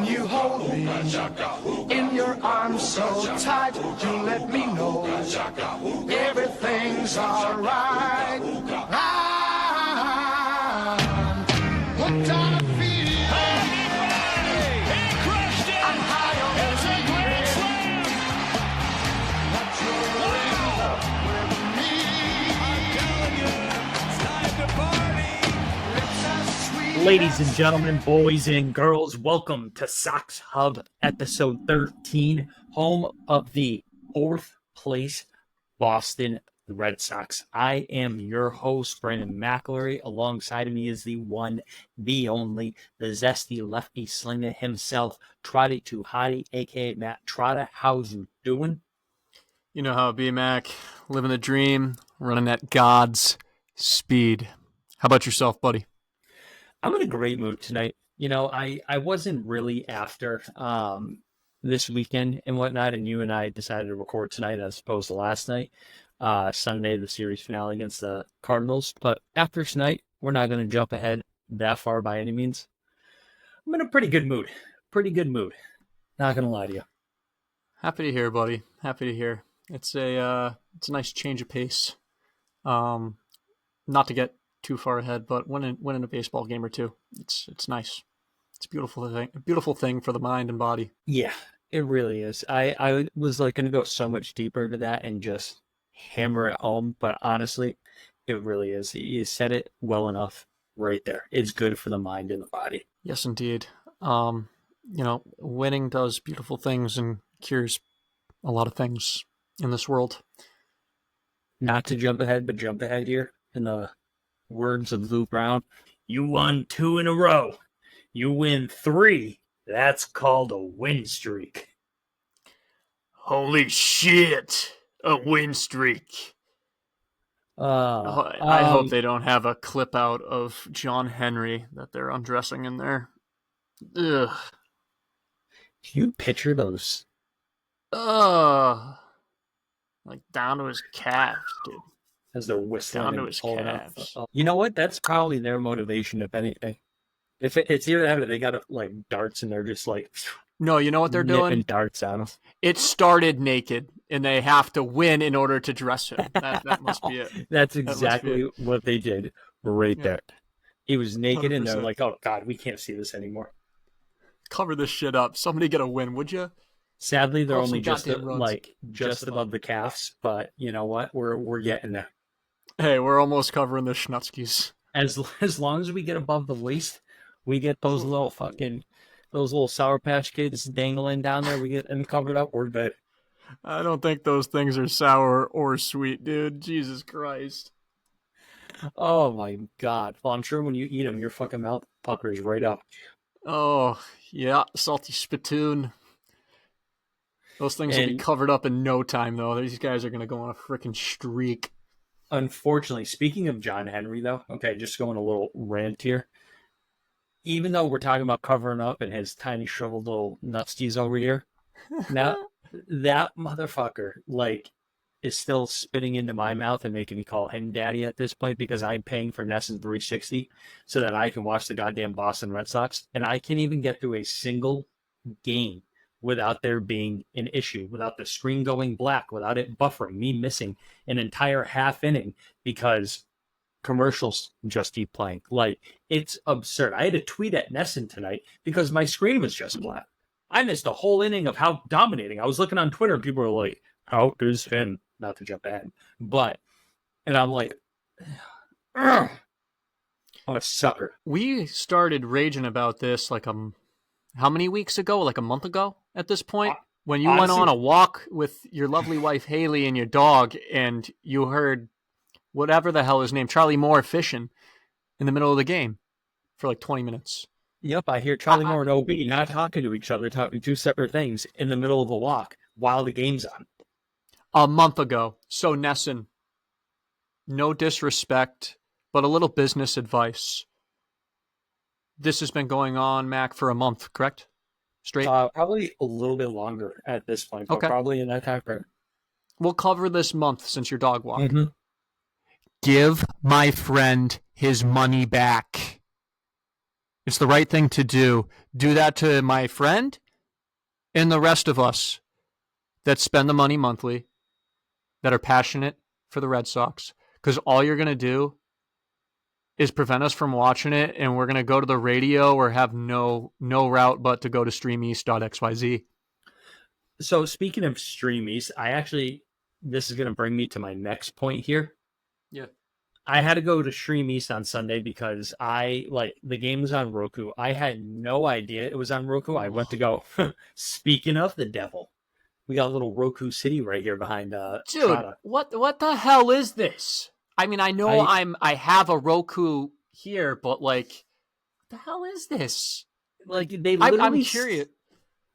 When you hold me in your arms so tight, you let me know everything's alright. I'm hooked on a feeling. He crushed it. I'm high on It's a grand slam. what you're with me. I'm telling you, it's time to party. Lips as sweet Ladies as and gentlemen, boys and girls, welcome to SoxHub episode 13, home of the fourth place Boston Red Sox. I am your host, Brandon McElroy. Alongside of me is the one, the only, the zesty lefty slinger himself, Trotty to Hottie, aka Matt Trotta. How's you doing? You know how it be, Mac. Living the dream, running at God's speed. How about yourself, buddy? I'm in a great mood tonight. You know, I wasn't really after this weekend and whatnot, and you and I decided to record tonight as opposed to last night, Sunday, the series finale against the Cardinals. But after tonight, we're not going to jump ahead that far by any means. I'm in a pretty good mood. Not going to lie to you. Happy to hear, buddy. Happy to hear. It's a nice change of pace. Not to get too far ahead, but winning a baseball game or two, it's nice. It's a beautiful thing for the mind and body. Yeah, it really is. I was like going to go so much deeper into that and just hammer it home, but honestly, it really is. You said it well enough right there. It's good for the mind and the body. Yes, indeed. Winning does beautiful things and cures a lot of things in this world. Not to jump ahead, but jump ahead here. In the words of Lou Brown, you won 2 in a row. You win 3. That's called a win streak. Holy shit! A win streak. I hope they don't have a clip out of John Henry that they're undressing in there. Ugh. Can you picture those? Ugh. Like down to his calves, dude. As they're whistling Down to and his pulling up. calves. You know what? That's probably their motivation, if anything. If it's either that or they got like darts and they're just like No, you know what they're nipping doing? darts at them. It started naked, and they have to win in order to dress him. That must be it. That's must be exactly what they did right there. He was naked and they're 100%. like, oh God, we can't see this anymore. Cover this shit up. Somebody get a win, would you? Sadly, they're Call some only just goddamn runs. just above the calves, but you know what? We're getting there. Hey, we're almost covering the Schnutzkis. As long as we get above the waist, we get those little Sour Patch Kids dangling down there. We get them covered up. We're good. I don't think those things are sour or sweet, dude. Jesus Christ. Oh my God! Well, I'm sure when you eat them, your fucking mouth puckers right up. Oh, yeah, salty spittoon. Those things will be And- covered up in no time, though. These guys are going to go on a freaking streak. Unfortunately, speaking of John Henry, though, okay, just going a little rant here. Even though we're talking about covering up and his tiny shriveled little nutsties over here, now that motherfucker is still spitting into my mouth and making me call him daddy at this point because I'm paying for Nesson 360 so that I can watch the goddamn Boston Red Sox, and I can't even get through a single game without there being an issue, without the screen going black, without it buffering, me missing an entire half inning because commercials just keep playing. Like, it's absurd. I had to tweet at Nesson tonight because my screen was just black. I missed a whole inning of how dominating. I was looking on Twitter and people were like, how does Finn, not to jump ahead, and I'm like, ugh, I'm a sucker. We started raging about this how many weeks ago? Like a month ago at this point? When you honestly, went on a walk with your lovely wife, Haley, and your dog, and you heard whatever the hell his name, Charlie Moore, fishing in the middle of the game for like 20 minutes. Yep, I hear Charlie Moore and OB not talking to each other, talking two separate things in the middle of a walk while the game's on. A month ago. So, Nesson, no disrespect, but a little business advice. This has been going on, Mac, for a month, correct? Straight? Probably a little bit longer at this point, but Okay. probably in that time frame. We'll cover this month since your dog walked. Mm-hmm. Give my friend his money back. It's the right thing to do. Do that to my friend and the rest of us that spend the money monthly, that are passionate for the Red Sox, because all you're going to do is prevent us from watching it, and we're going to go to the radio or have no route but to go to streameast.xyz. So speaking of streamies, this is going to bring me to my next point here. Yeah. I had to go to Stream East on Sunday because the game was on Roku. I had no idea it was on Roku. I went to go. Speaking of the devil, we got a little Roku City right here behind Dude, Trada. what the hell is this? I mean, I know I have a Roku here, but like, what the hell is this? Like I'm curious.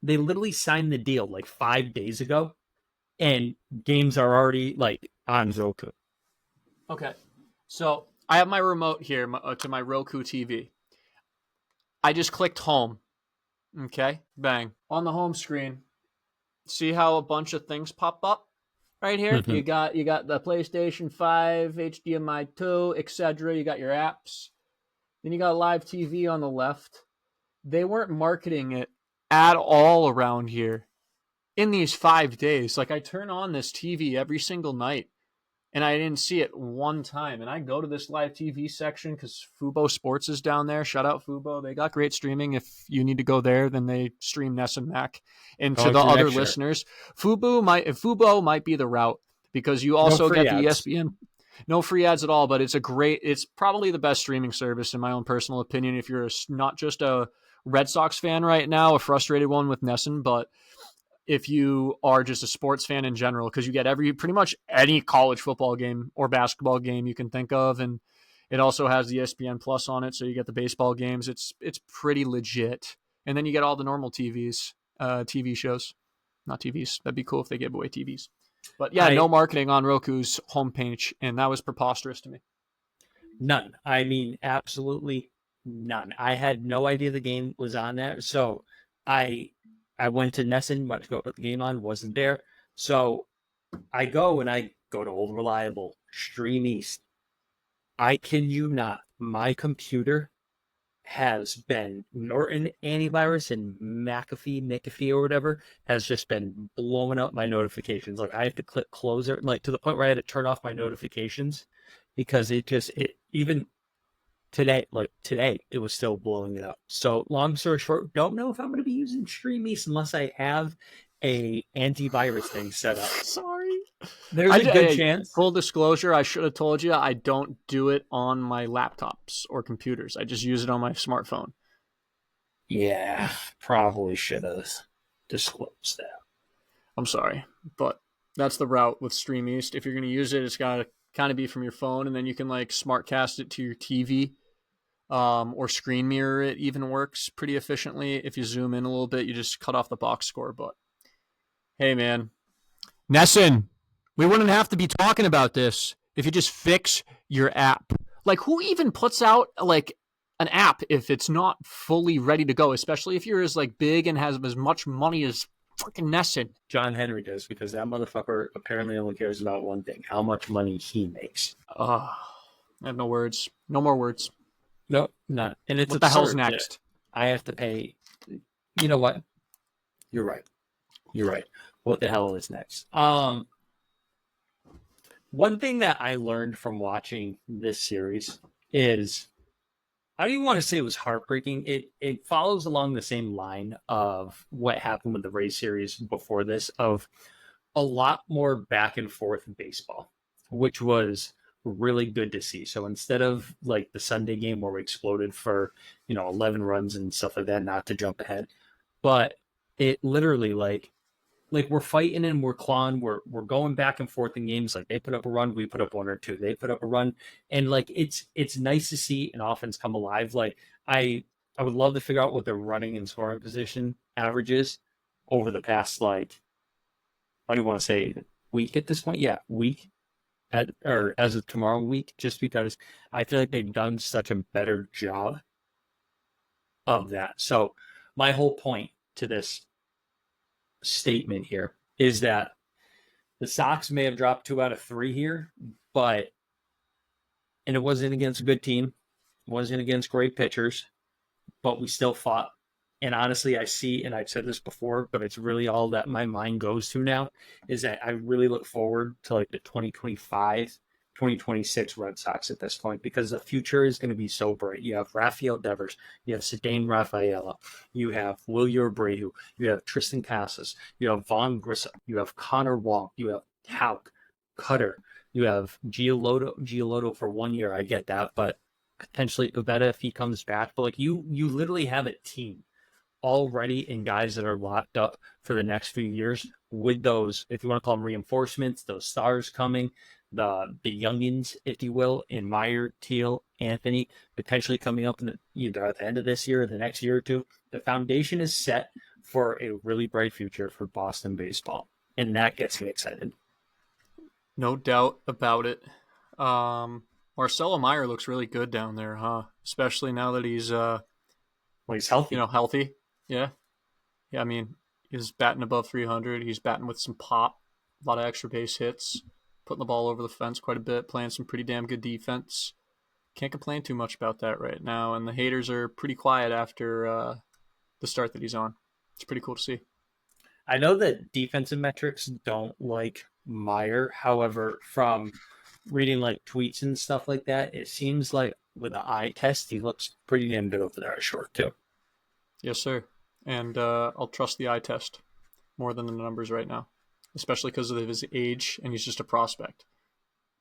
They literally signed the deal like 5 days ago, and games are already like on Roku. Okay, so I have my remote here to my Roku TV. I just clicked home. Okay, bang. On the home screen, see how a bunch of things pop up right here? Mm-hmm. You got the PlayStation 5, HDMI 2, etc. You got your apps. Then you got live TV on the left. They weren't marketing it at all around here in these 5 days. Like, I turn on this TV every single night, and I didn't see it one time. And I go to this live TV section because Fubo Sports is down there. Shout out Fubo. They got great streaming. If you need to go there, then they stream Ness and Mac. And to the other listeners, Fubo might be the route because you also get the ESPN. No free ads at all, but it's probably the best streaming service in my own personal opinion. If you're not just a Red Sox fan right now, a frustrated one with Nesson, but if you are just a sports fan in general, because you get pretty much any college football game or basketball game you can think of, and it also has the ESPN Plus on it, so you get the baseball games. It's pretty legit, and then you get all the normal TV shows, not TVs. That'd be cool if they gave away TVs, but yeah, no marketing on Roku's homepage, and that was preposterous to me. None. I mean, absolutely none. I had no idea the game was on there, so I went to Nesson, went to go put the game on, wasn't there. So I go to Old Reliable, Stream East. I kid you not, my computer has been Norton antivirus and McAfee or whatever has just been blowing up my notifications. Like, I have to click close it, like to the point where I had to turn off my notifications because even today, it was still blowing it up. So long story short, don't know if I'm going to be using Stream East unless I have a antivirus thing set up. Sorry. There's a good chance. Full disclosure, I should have told you I don't do it on my laptops or computers. I just use it on my smartphone. Yeah, probably should have disclosed that. I'm sorry, but that's the route with Stream East. If you're going to use it, it's got to kind of be from your phone, and then you can like smart cast it to your TV. Or screen mirror it even works pretty efficiently. If you zoom in a little bit, you just cut off the box score. But hey, man, Nesson, we wouldn't have to be talking about this if you just fix your app. Like, who even puts out like an app if it's not fully ready to go? Especially if you're as like big and has as much money as freaking Nesson. John Henry does, because that motherfucker apparently only cares about one thing: how much money he makes. I have no words. No more words. No, not. And it's what the hell's next? I have to pay. You know what? You're right. What the hell is next? One thing that I learned from watching this series is, I don't even want to say it was heartbreaking. It follows along the same line of what happened with the Rays series before this, of a lot more back and forth baseball, which was really good to see. So instead of like the Sunday game where we exploded for 11 runs and stuff like that, not to jump ahead, but it literally like we're fighting and we're clawing, we're going back and forth in games. Like, they put up a run, we put up one or two, they put up a run, and like it's nice to see an offense come alive. Like, I would love to figure out what their running and scoring position averages over the past, like, I don't want to say week at this point. Yeah, week. Or as of tomorrow week, just because I feel like they've done such a better job of that. So my whole point to this statement here is that the Sox may have dropped 2 out of 3 here, and it wasn't against a good team. It wasn't against great pitchers, but we still fought. And honestly, I see, and I've said this before, but it's really all that my mind goes to now is that I really look forward to like the 2025, 2026 Red Sox at this point because the future is going to be so bright. You have Rafael Devers, you have Cedane Rafaela, you have Wilyer Abreu, you have Tristan Casas, you have Vaughn Grissom, you have Connor Wong, you have Hauk, Cutter, you have Giolotto for 1 year. I get that, but potentially Ubeda if he comes back. But like you literally have a team already in guys that are locked up for the next few years with those, if you want to call them reinforcements, those stars coming, the youngins, if you will, in Meyer, Teal, Anthony, potentially coming up in either at the end of this year or the next year or two. The foundation is set for a really bright future for Boston baseball, and that gets me excited. No doubt about it. Marcelo Meyer looks really good down there, huh? Especially now that he's Well, he's healthy. healthy. Yeah. Yeah, I mean, he's batting above 300. He's batting with some pop, a lot of extra base hits, putting the ball over the fence quite a bit, playing some pretty damn good defense. Can't complain too much about that right now. And the haters are pretty quiet after the start that he's on. It's pretty cool to see. I know that defensive metrics don't like Meyer. However, from reading like tweets and stuff like that, it seems like with the eye test, he looks pretty damn good over there at short too. Yes, sir. And I'll trust the eye test more than the numbers right now, especially because of his age and he's just a prospect.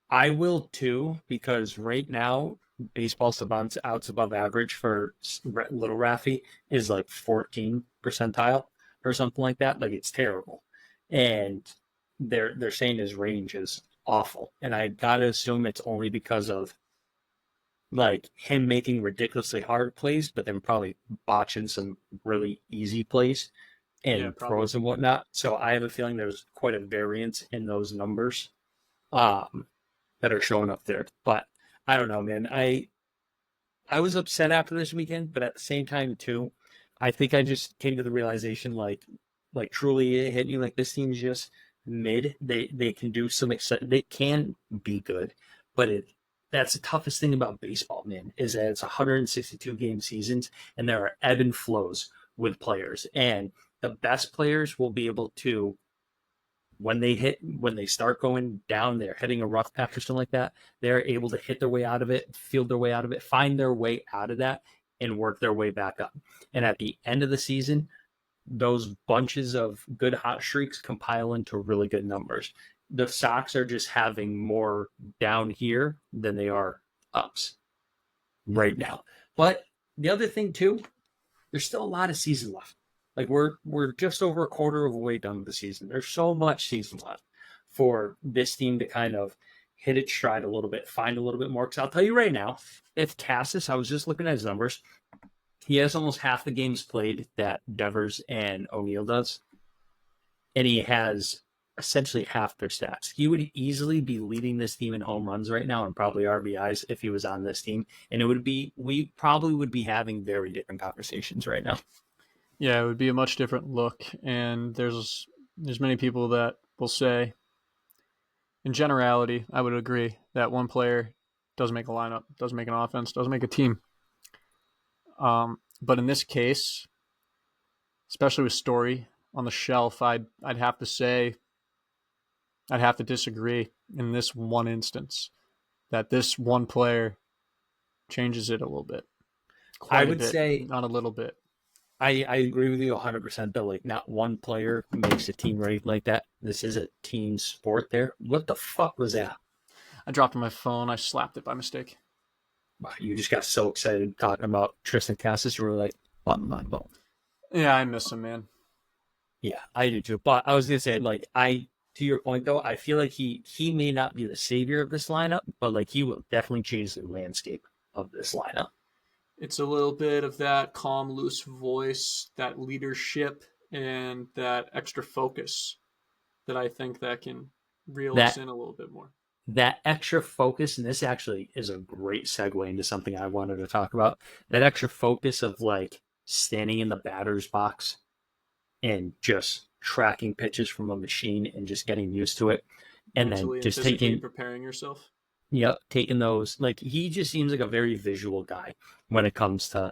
I will too, because right now, baseball savants outs above average for little Raffy is like 14 percentile or something like that. Like it's terrible. And they're saying his range is awful. And I gotta assume it's only because of like him making ridiculously hard plays, but then probably botching some really easy plays and throws and whatnot. So I have a feeling there's quite a variance in those numbers that are showing up there. But I don't know, man. I was upset after this weekend, but at the same time too, I think I just came to the realization like truly it hit me like this team's just mid. They can do some they can be good, but that's the toughest thing about baseball, man, is that it's 162 game seasons and there are ebb and flows with players. And the best players will be able to, when they start going down, they're hitting a rough patch or something like that, they're able to hit their way out of it, field their way out of it, find their way out of that, and work their way back up. And at the end of the season, those bunches of good hot streaks compile into really good numbers. The Sox are just having more down here than they are ups right now. But the other thing too, there's still a lot of season left. Like we're just over a quarter of the way done with the season. There's so much season left for this team to kind of hit its stride a little bit, find a little bit more. Because I'll tell you right now, if Cassis, I was just looking at his numbers, he has almost half the games played that Devers and O'Neill does, and he has essentially half their stats. He would easily be leading this team in home runs right now and probably RBIs if he was on this team. And we probably would be having very different conversations right now. Yeah, it would be a much different look. And there's many people that will say, in generality, I would agree that one player doesn't make a lineup, doesn't make an offense, doesn't make a team. But in this case, especially with Story on the shelf, I'd have to say, I'd have to disagree in this one instance that this one player changes it a little bit. I would say not a little bit. I agree with you 100% that like not one player makes a team ready like that. This is a team sport there. What the fuck was that? I dropped my phone. I slapped it by mistake. Wow, you just got so excited talking about Tristan Cassis. You were like, on my phone. Yeah, I miss him, man. Yeah, I do too. But I was gonna say, like, to your point though, I feel like he may not be the savior of this lineup, but like he will definitely change the landscape of this lineup. It's a little bit of that calm, loose voice, that leadership, and that extra focus that I think that can reel us in a little bit more. That extra focus, and this actually is a great segue into something I wanted to talk about. That extra focus of like standing in the batter's box and just tracking pitches from a machine and just getting used to it, and mentally then just preparing yourself. Yep, taking those. Like he just seems like a very visual guy when it comes to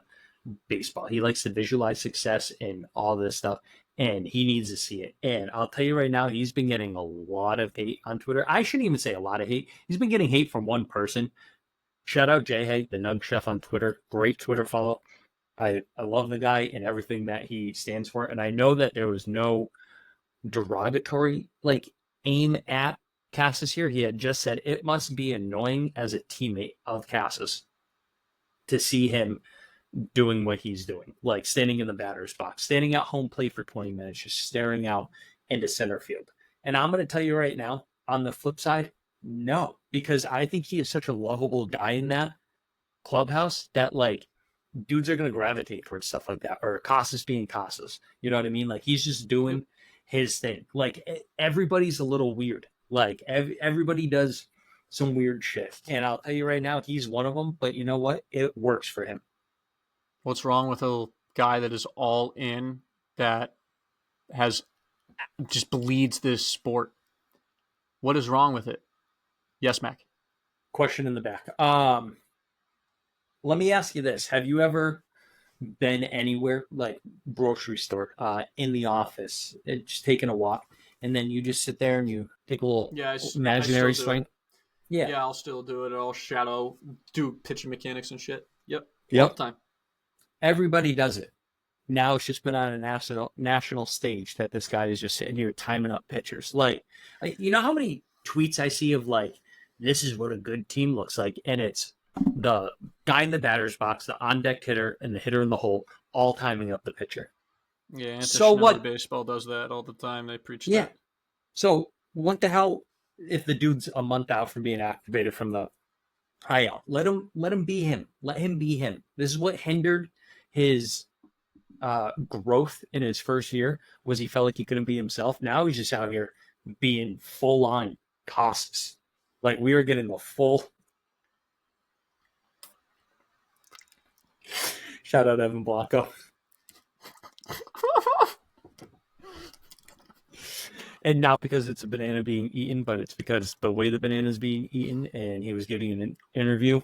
baseball. He likes to visualize success and all this stuff, and he needs to see it. And I'll tell you right now, he's been getting a lot of hate on Twitter. I shouldn't even say a lot of hate. He's been getting hate from one person. Shout out Jay Hay, the Nug Chef on Twitter. Great Twitter follow. I love the guy and everything that he stands for. And I know that there was no derogatory aim at Cassis here. He had just said it must be annoying as a teammate of Cassis to see him doing what he's doing, like standing in the batter's box, standing at home plate for 20 minutes, just staring out into center field. And I'm going to tell you right now, on the flip side, no, because I think he is such a lovable guy in that clubhouse that dudes are going to gravitate towards stuff like that, or Casas being Casas. You know what I mean? He's just doing his thing. Everybody's a little weird. Everybody does some weird shit. And I'll tell you right now, he's one of them, but you know what? It works for him. What's wrong with a guy that is all in, that has just bleeds this sport? What is wrong with it? Yes, Mac. Question in the back. Let me ask you this. Have you ever been anywhere, like grocery store, in the office, just taking a walk, and then you just sit there and you take a little imaginary swing? Yeah, I'll still do it. I'll do pitching mechanics and shit. Yep. Yep. All the time. Everybody does it. Now it's just been on a national stage that this guy is just sitting here timing up pitchers. You know how many tweets I see of this is what a good team looks like, and it's the guy in the batter's box, the on-deck hitter, and the hitter in the hole, all timing up the pitcher. Yeah, so what? Baseball does that all the time. They preach that. Yeah. So what the hell if the dude's a month out from being activated from the tryout? Let him be him. Let him be him. This is what hindered his growth in his first year, was he felt like he couldn't be himself. Now he's just out here being full-on costs. We are getting a full... Shout out Evan Blanco. And not because it's a banana being eaten, but it's because the way the banana is being eaten, and he was giving an interview,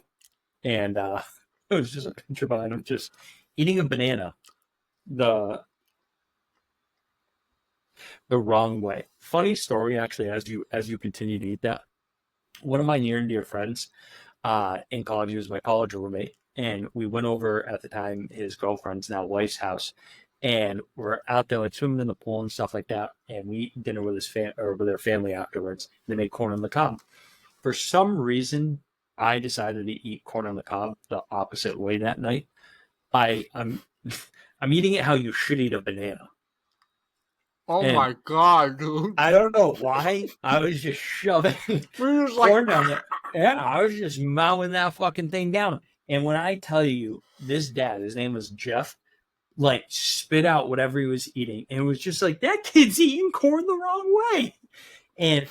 and it was just a picture behind him just eating a banana the wrong way. Funny story, actually, as you continue to eat that. One of my near and dear friends in college, he was my college roommate, and we went over at the time his girlfriend's, now wife's, house, and we're out there swimming in the pool and stuff like that, and we eat dinner with with their family afterwards. They made corn on the cob. For some reason, I decided to eat corn on the cob the opposite way that night. I'm eating it how you should eat a banana. Oh my god, dude! I don't know why. I was just shoving corn down there. Yeah, I was just mowing that fucking thing down. And when I tell you, this dad, his name was Jeff, spit out whatever he was eating, and it was just that kid's eating corn the wrong way. And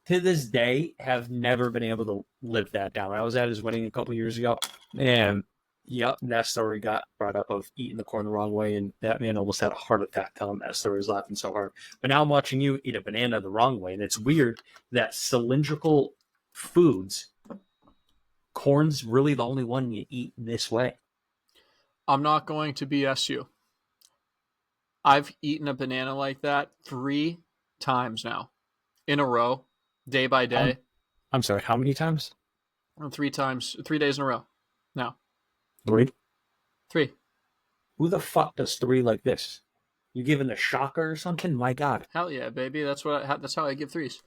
to this day, have never been able to live that down. I was at his wedding a couple years ago, and that story got brought up of eating the corn the wrong way, and that man almost had a heart attack telling that story. He was laughing so hard. But now I'm watching you eat a banana the wrong way, and it's weird that cylindrical foods, corn's really the only one you eat this way. I'm not going to BS you. I've eaten a banana like that 3 times now in a row, day by day. I'm sorry, how many times? 3 times, 3 days in a row. Now. 3? 3. Who the fuck does 3 like this? You giving a shocker or something? My God. Hell yeah, baby. That's how I give 3s.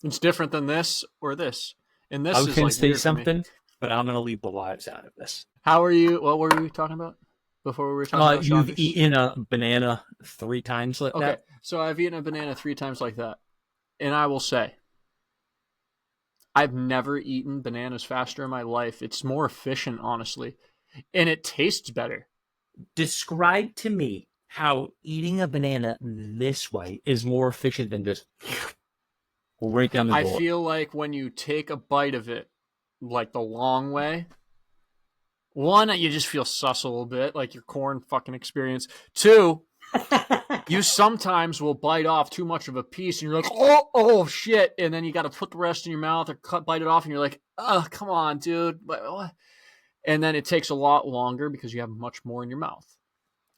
It's different than this or this. And this I is can say something, but I'm going to leave the wives out of this. How are you? What were we talking about before we were talking about you've shockers? eaten a banana 3 times like that? Okay, so I've eaten a banana 3 times like that. And I will say, I've never eaten bananas faster in my life. It's more efficient, honestly. And it tastes better. Describe to me how eating a banana this way is more efficient than just right down the bowl. I feel like when you take a bite of it, the long way, 1, you just feel sus a little bit, like your corn fucking experience. 2, you sometimes will bite off too much of a piece, and you're like, oh shit, and then you got to put the rest in your mouth or bite it off, and you're like, oh, come on, dude. And then it takes a lot longer because you have much more in your mouth.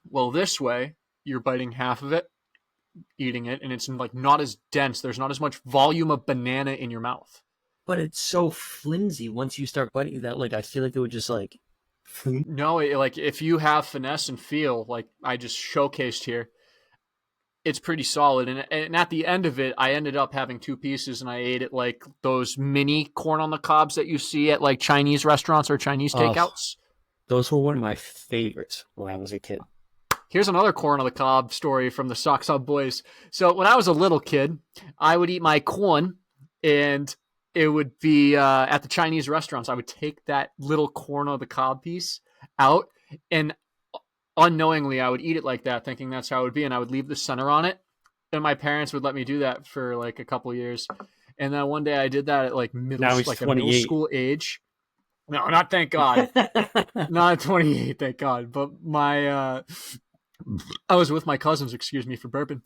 Well, this way, you're biting half of it, eating it, and it's like not as dense. There's not as much volume of banana in your mouth. But it's so flimsy once you start biting that. Like, I feel like it would just like. No, like if you have finesse and feel, like I just showcased here, it's pretty solid. And at the end of it, I ended up having 2 pieces, and I ate it like those mini corn on the cobs that you see at like Chinese restaurants or Chinese takeouts. Those were one of my favorites when I was a kid. Here's another corn on the cob story from the SoxHub boys. So when I was a little kid, I would eat my corn, and it would be at the Chinese restaurants. I would take that little corn on the cob piece out, and unknowingly I would eat it like that, thinking that's how it would be, and I would leave the center on it. And my parents would let me do that for like a couple years. And then one day I did that at like middle school age. No, not thank God. Not at 28, thank God. But I was with my cousins, excuse me for burping.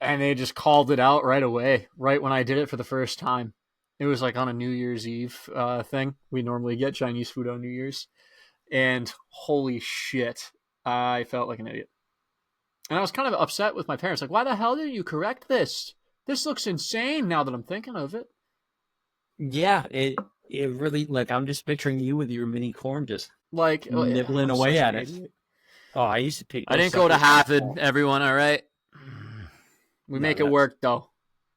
And they just called it out right away, right when I did it for the first time. It was like on a New Year's Eve thing. We normally get Chinese food on New Year's. And holy shit, I felt like an idiot. And I was kind of upset with my parents. Like, why the hell didn't you correct this? This looks insane now that I'm thinking of it. Yeah, it really, like, I'm just picturing you with your mini corn just like nibbling away at it. Oh, I used to pick. I didn't go to Harvard, everyone, all right? We make it work, though.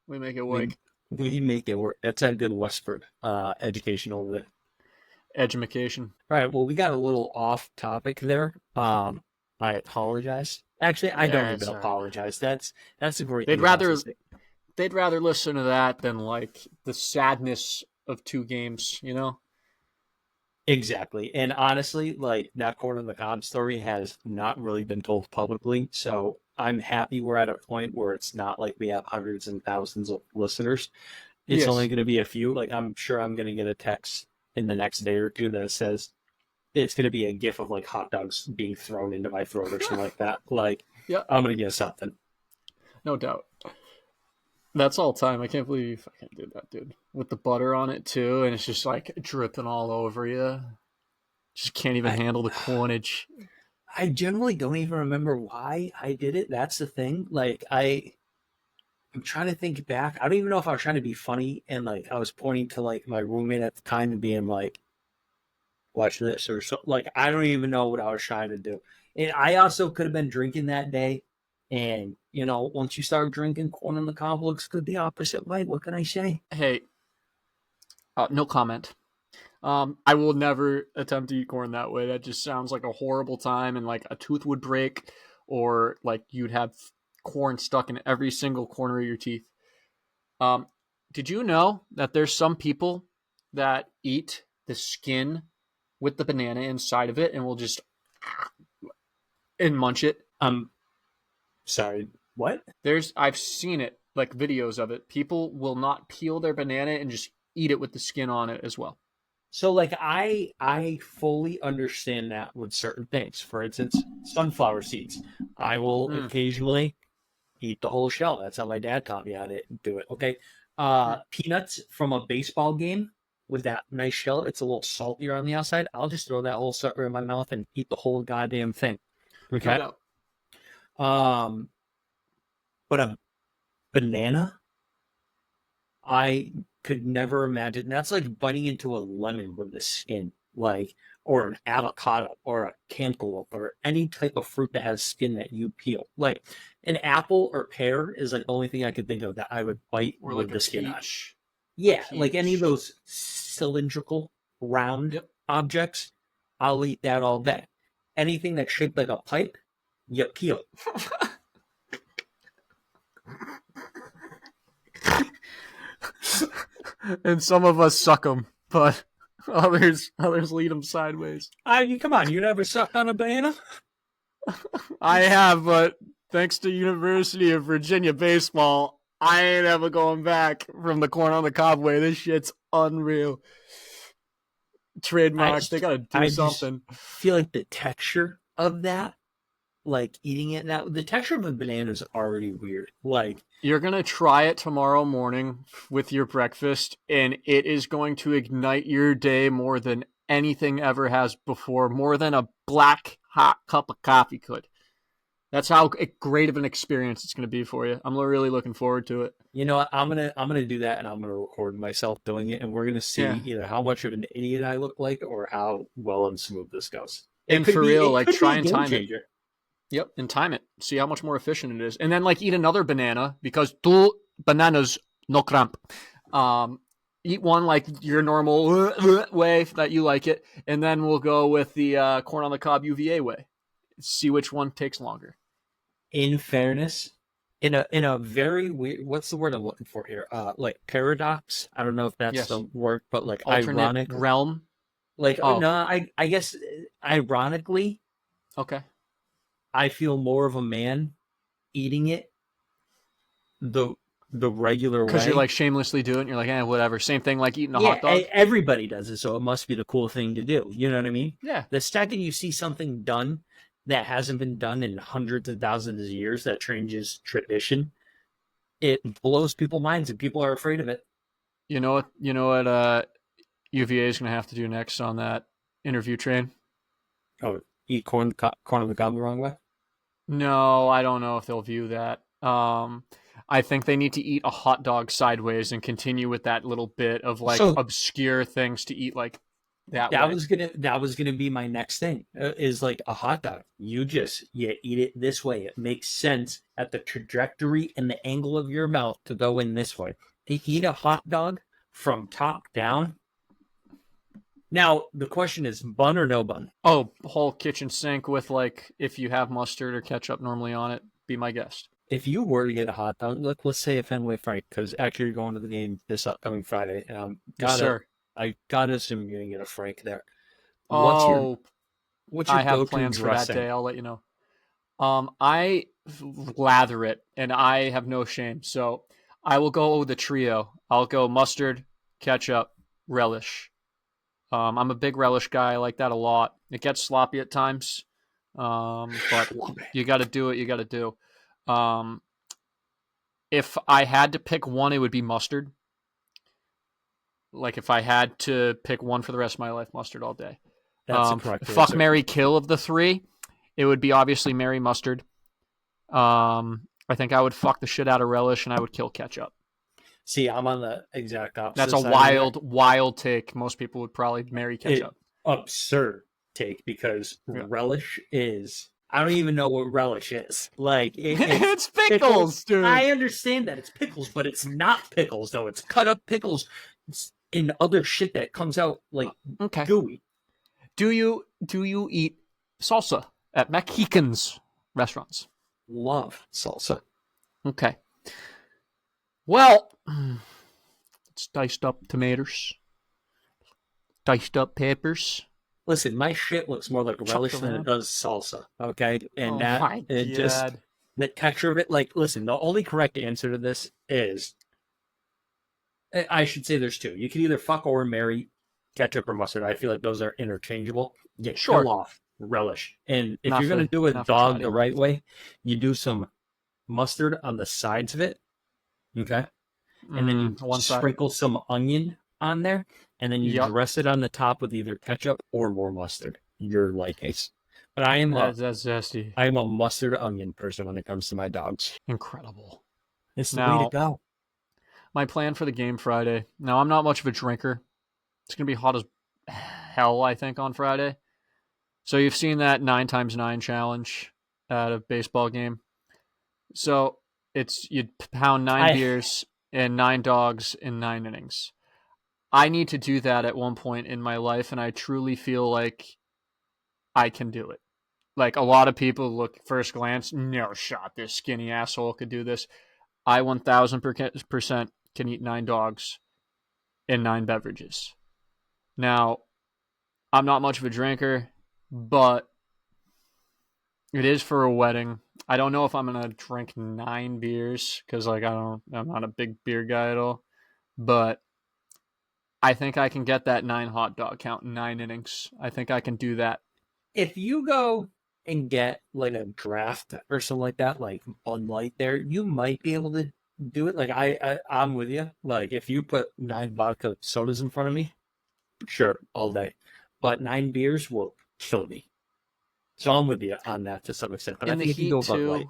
We make it work. We make it work. That's a good Westford educational bit. Edumacation. All right, well, we got a little off topic there. I apologize. Actually, I don't even apologize. That's a great. They'd rather listen to that than like the sadness of 2 games, you know? Exactly. And honestly, like that corn on the cob story has not really been told publicly. So I'm happy we're at a point where it's not like we have hundreds and thousands of listeners. It's only going to be a few. Like, I'm sure I'm going to get a text in the next day or 2 that says it's going to be a gif of like hot dogs being thrown into my throat or something like that. Like, yeah, I'm going to get something. No doubt. That's all time. I can't believe you fucking did that, dude. With the butter on it, too, and it's just, like, dripping all over you. Just can't even handle the cornage. I generally don't even remember why I did it. That's the thing. Like, I'm trying to think back. I don't even know if I was trying to be funny, and, like, I was pointing to, like, my roommate at the time and being like, watch this, or so. Like, I don't even know what I was trying to do. And I also could have been drinking that day. And, you know, once you start drinking, corn on the cob looks good the opposite way. What can I say? Hey, no comment. I will never attempt to eat corn that way. That just sounds like a horrible time, and like a tooth would break, or like you'd have corn stuck in every single corner of your teeth. Did you know that there's some people that eat the skin with the banana inside of it and will just and munch it? Sorry, what? I've seen it, like videos of it. People will not peel their banana and just eat it with the skin on it as well. So, like, I fully understand that with certain things. For instance, sunflower seeds. I will occasionally eat the whole shell. That's how my dad taught me how to do it. Okay. Peanuts from a baseball game with that nice shell. It's a little saltier on the outside. I'll just throw that whole sucker in my mouth and eat the whole goddamn thing. Okay. No. But a banana, I could never imagine. That's like biting into a lemon with the skin, like, or an avocado, or a cantaloupe, or any type of fruit that has skin that you peel. Like an apple or pear is like the only thing I could think of that I would bite or with like the skin on. Yeah, like any of those cylindrical round objects, I'll eat that all day. Anything that's shaped like a pipe, you peel. And some of us suck them, but others lead them sideways. I mean, come on, you never sucked on a banana? I have, but thanks to University of Virginia baseball, I ain't ever going back from the corn on the cob way. This shit's unreal. Trademarks, they gotta do something. I feel like the texture of that, like eating it now, the texture of a banana is already weird. Like, you're gonna try it tomorrow morning with your breakfast, and it is going to ignite your day more than anything ever has before, more than a black hot cup of coffee could. That's how great of an experience it's going to be for you. I'm really looking forward to it. You know what? I'm gonna do that, and I'm gonna record myself doing it, and we're gonna see Yeah. either how much of an idiot I look like or how well and smooth this goes. And for real, like, try and time it. changer. Yep, and time it. See how much more efficient it is. And then, like, eat another banana, because 2 bananas, no cramp. Eat one like your normal way that you like it, and then we'll go with the corn on the cob UVA way. See which one takes longer. In fairness, in a very weird, what's the word I'm looking for here? Like paradox. I don't know if that's Yes. the word, but like Alternate ironic. realm. Like Oh. no, I guess ironically, Okay. I feel more of a man eating it the regular way. Because you're like shamelessly doing it. You're like, whatever. Same thing like eating a hot dog. Everybody does it, so it must be the cool thing to do. You know what I mean? Yeah. The second you see something done that hasn't been done in hundreds of thousands of years that changes tradition, it blows people's minds and people are afraid of it. You know what? UVA is going to have to do next on that interview train? Oh, eat corn on the cob the wrong way? No, I don't know if they'll view that. I think they need to eat a hot dog sideways and continue with that little bit of like obscure things to eat like that way. That was gonna be my next thing. Is like a hot dog. You eat it this way. It makes sense at the trajectory and the angle of your mouth to go in this way. To eat a hot dog from top down. Now the question is, bun or no bun? Oh, whole kitchen sink with like, if you have mustard or ketchup normally on it, be my guest. If you were to get a hot dog, let's say a Fenway Frank, because actually you're going to the game this upcoming Friday, and Yes, sir. I gotta assume you're gonna get a Frank there. Oh, What's your I have go-to plans for that dressing? day. I'll let you know. I lather it, and I have no shame. So I will go with the trio. I'll go mustard, ketchup, relish. I'm a big relish guy. I like that a lot. It gets sloppy at times, but you got to do what you got to do. If I had to pick one, it would be mustard. Like if I had to pick one for the rest of my life, mustard all day. That's the correct Fuck, answer. marry, kill of the three, it would be obviously marry mustard. I think I would fuck the shit out of relish, and I would kill ketchup. See, I'm on the exact opposite. That's a side wild take. Most people would probably marry ketchup. Absurd take, because relish is, I don't even know what relish is. Like It's pickles, dude. I understand that it's pickles, but it's not pickles though. It's cut up pickles. It's in other shit that comes out like Okay. gooey. Do you eat salsa at Mexicans restaurants? Love salsa. Okay. Well, it's diced up tomatoes, diced up peppers. Listen, my shit looks more like relish than it does salsa. Okay, and the texture of it. Like, listen, the only correct answer to this is, I should say there's two. You can either fuck or marry ketchup or mustard. I feel like those are interchangeable. Yeah, Sure. kill off relish. And if Not you're going for- to do a not for dog Friday. the right way, you do some mustard on the sides of it. Okay. And then you one side. sprinkle some onion on there. And then you Yup. dress it on the top with either ketchup or more mustard. You're like ace. But I am That's zesty. I am a mustard onion person when it comes to my dogs. Incredible. It's the way Now- to go. My plan for the game Friday. Now, I'm not much of a drinker. It's going to be hot as hell, I think, on Friday. So you've seen that 9x9 challenge at a baseball game. So it's you'd pound 9 beers and 9 dogs in 9 innings. I need to do that at one point in my life, and I truly feel like I can do it. Like, a lot of people look first glance, no shot, this skinny asshole could do this. I 1000% can eat 9 dogs and 9 beverages. Now, I'm not much of a drinker, but it is for a wedding. I don't know if I'm gonna drink 9 beers because, like, I'm not a big beer guy at all. But I think I can get that 9 hot dog count in 9 innings. I think I can do that. If you go and get like a draft or something like that, like Bud Light there, you might be able to do it. Like I'm with you. Like if you put 9 vodka sodas in front of me, sure, all day. but 9 beers will kill me. So I'm with you on that to some extent. But I In the think if you heat go Bud Light. too.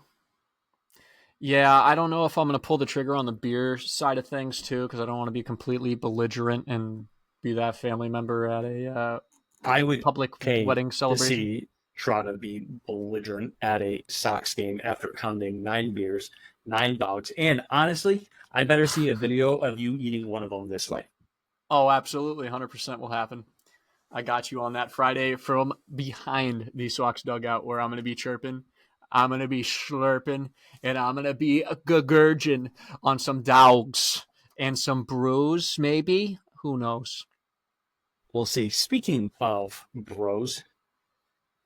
Yeah, I don't know if I'm going to pull the trigger on the beer side of things too, because I don't want to be completely belligerent and be that family member at a I would public pay wedding to celebration. see Trotta be belligerent at a Sox game after pounding 9 beers, 9 dogs. And honestly, I better see a video of you eating one of them this way. Oh, absolutely, 100% will happen. I got you on that Friday from behind the Sox dugout where I'm going to be chirping. I'm going to be slurping, and I'm going to be gurging on some dogs and some brews, maybe. Who knows? We'll see. Speaking of bros,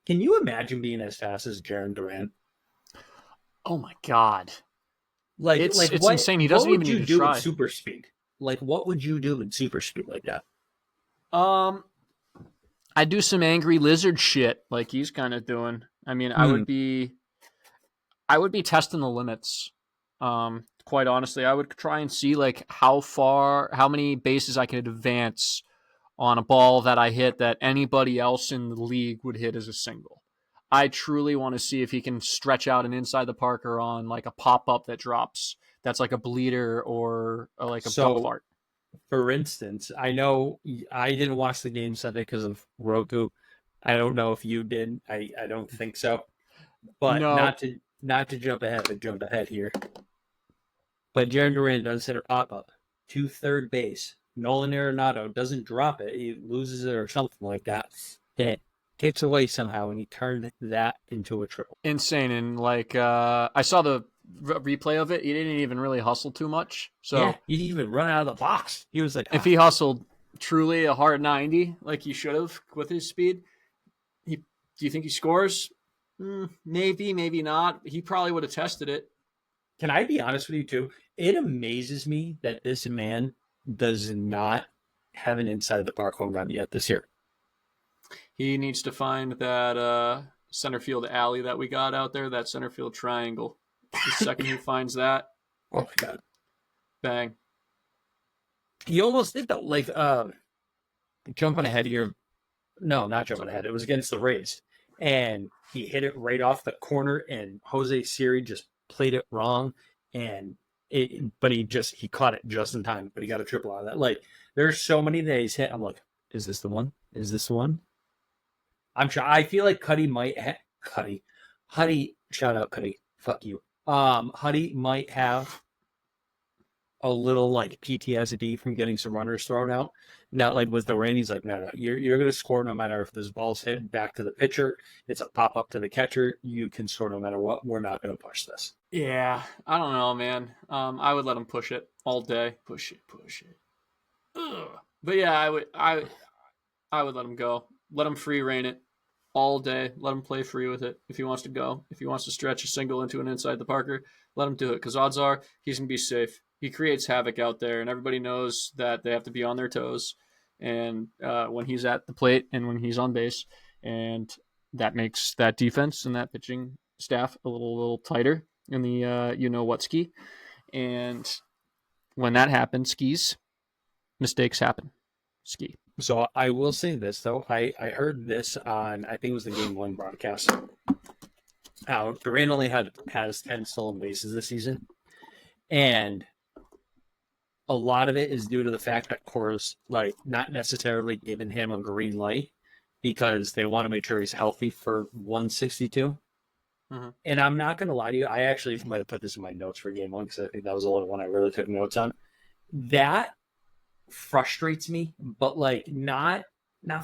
can you imagine being as fast as Jaron Durant? Oh, my God. Like, It's what, insane. He what doesn't would even you need to do in try. super speed? Like, what would you do in super speed like that? I do some angry lizard shit like he's kind of doing. I mean, I would be testing the limits. Quite honestly, I would try and see like how many bases I could advance on a ball that I hit that anybody else in the league would hit as a single. I truly want to see if he can stretch out an inside the Parker on like a pop up that drops. That's like a bleeder or like a So, dope fart. for instance, I know I didn't watch the game Sunday because of Roku. I don't know if you did. I don't think so. But No, not to jump ahead here. But Jaron Durant does hit a pop up to third base. Nolan Arenado doesn't drop it. He loses it or something like that. It gets away somehow, and he turned that into a triple. insane. And like I saw the replay of it. He didn't even really hustle too much. So Yeah, he didn't even run out of the box. He was like, if he hustled truly a hard 90 like he should have with his speed, do you think he scores? Maybe, maybe not. He probably would have tested it. Can I be honest with you too? It amazes me that this man does not have an inside the park home run yet this year. He needs to find that center field alley that we got out there, that center field triangle. The second he finds that, Oh my god. bang. He almost did though. Like jumping ahead here. No, not jumping ahead. It was against the Rays. And he hit it right off the corner, and Jose Siri just played it wrong. But he caught it just in time, but he got a triple out of that. Like, there's so many that he's hit. I'm like, is this the one? Is this the one? I'm sure. I feel like Cuddy might have Huddy, shout out Cuddy. Fuck you. Huddy might have a little like PTSD from getting some runners thrown out. Now, like with the rain, he's like, no, you're going to score no matter if this ball's hit back to the pitcher. It's a pop up to the catcher. You can score no matter what. We're not going to push this. Yeah, I don't know, man. I would let him push it all day. Push it. Ugh. But yeah, I would let him go. Let him free rein it all day. Let him play free with it if he wants to go. If he wants to stretch a single into an inside the Parker, let him do it. Because odds are he's going to be safe. He creates havoc out there, and everybody knows that they have to be on their toes. And when he's at the plate and when he's on base, and that makes that defense and that pitching staff a little tighter in the what ski. And when that happens, mistakes happen. Ski. So I will say this though. I heard this on, I think it was the Game 1 broadcast. Durant only has 10 stolen bases this season, and a lot of it is due to the fact that Coors like not necessarily giving him a green light because they want to make sure he's healthy for 162. Mm-hmm. And I'm not going to lie to you. I actually might have put this in my notes for Game 1 because I think that was the only one I really took notes on. That frustrates me, but like not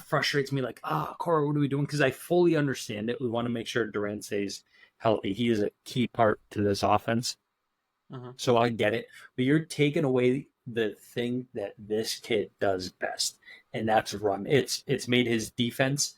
frustrates me like, Cora, what are we doing? Because I fully understand it. We want to make sure Durant stays healthy. He is a key part to this offense. Mm-hmm. So I get it. But you're taking away the thing that this kid does best, and that's run. It's made his defense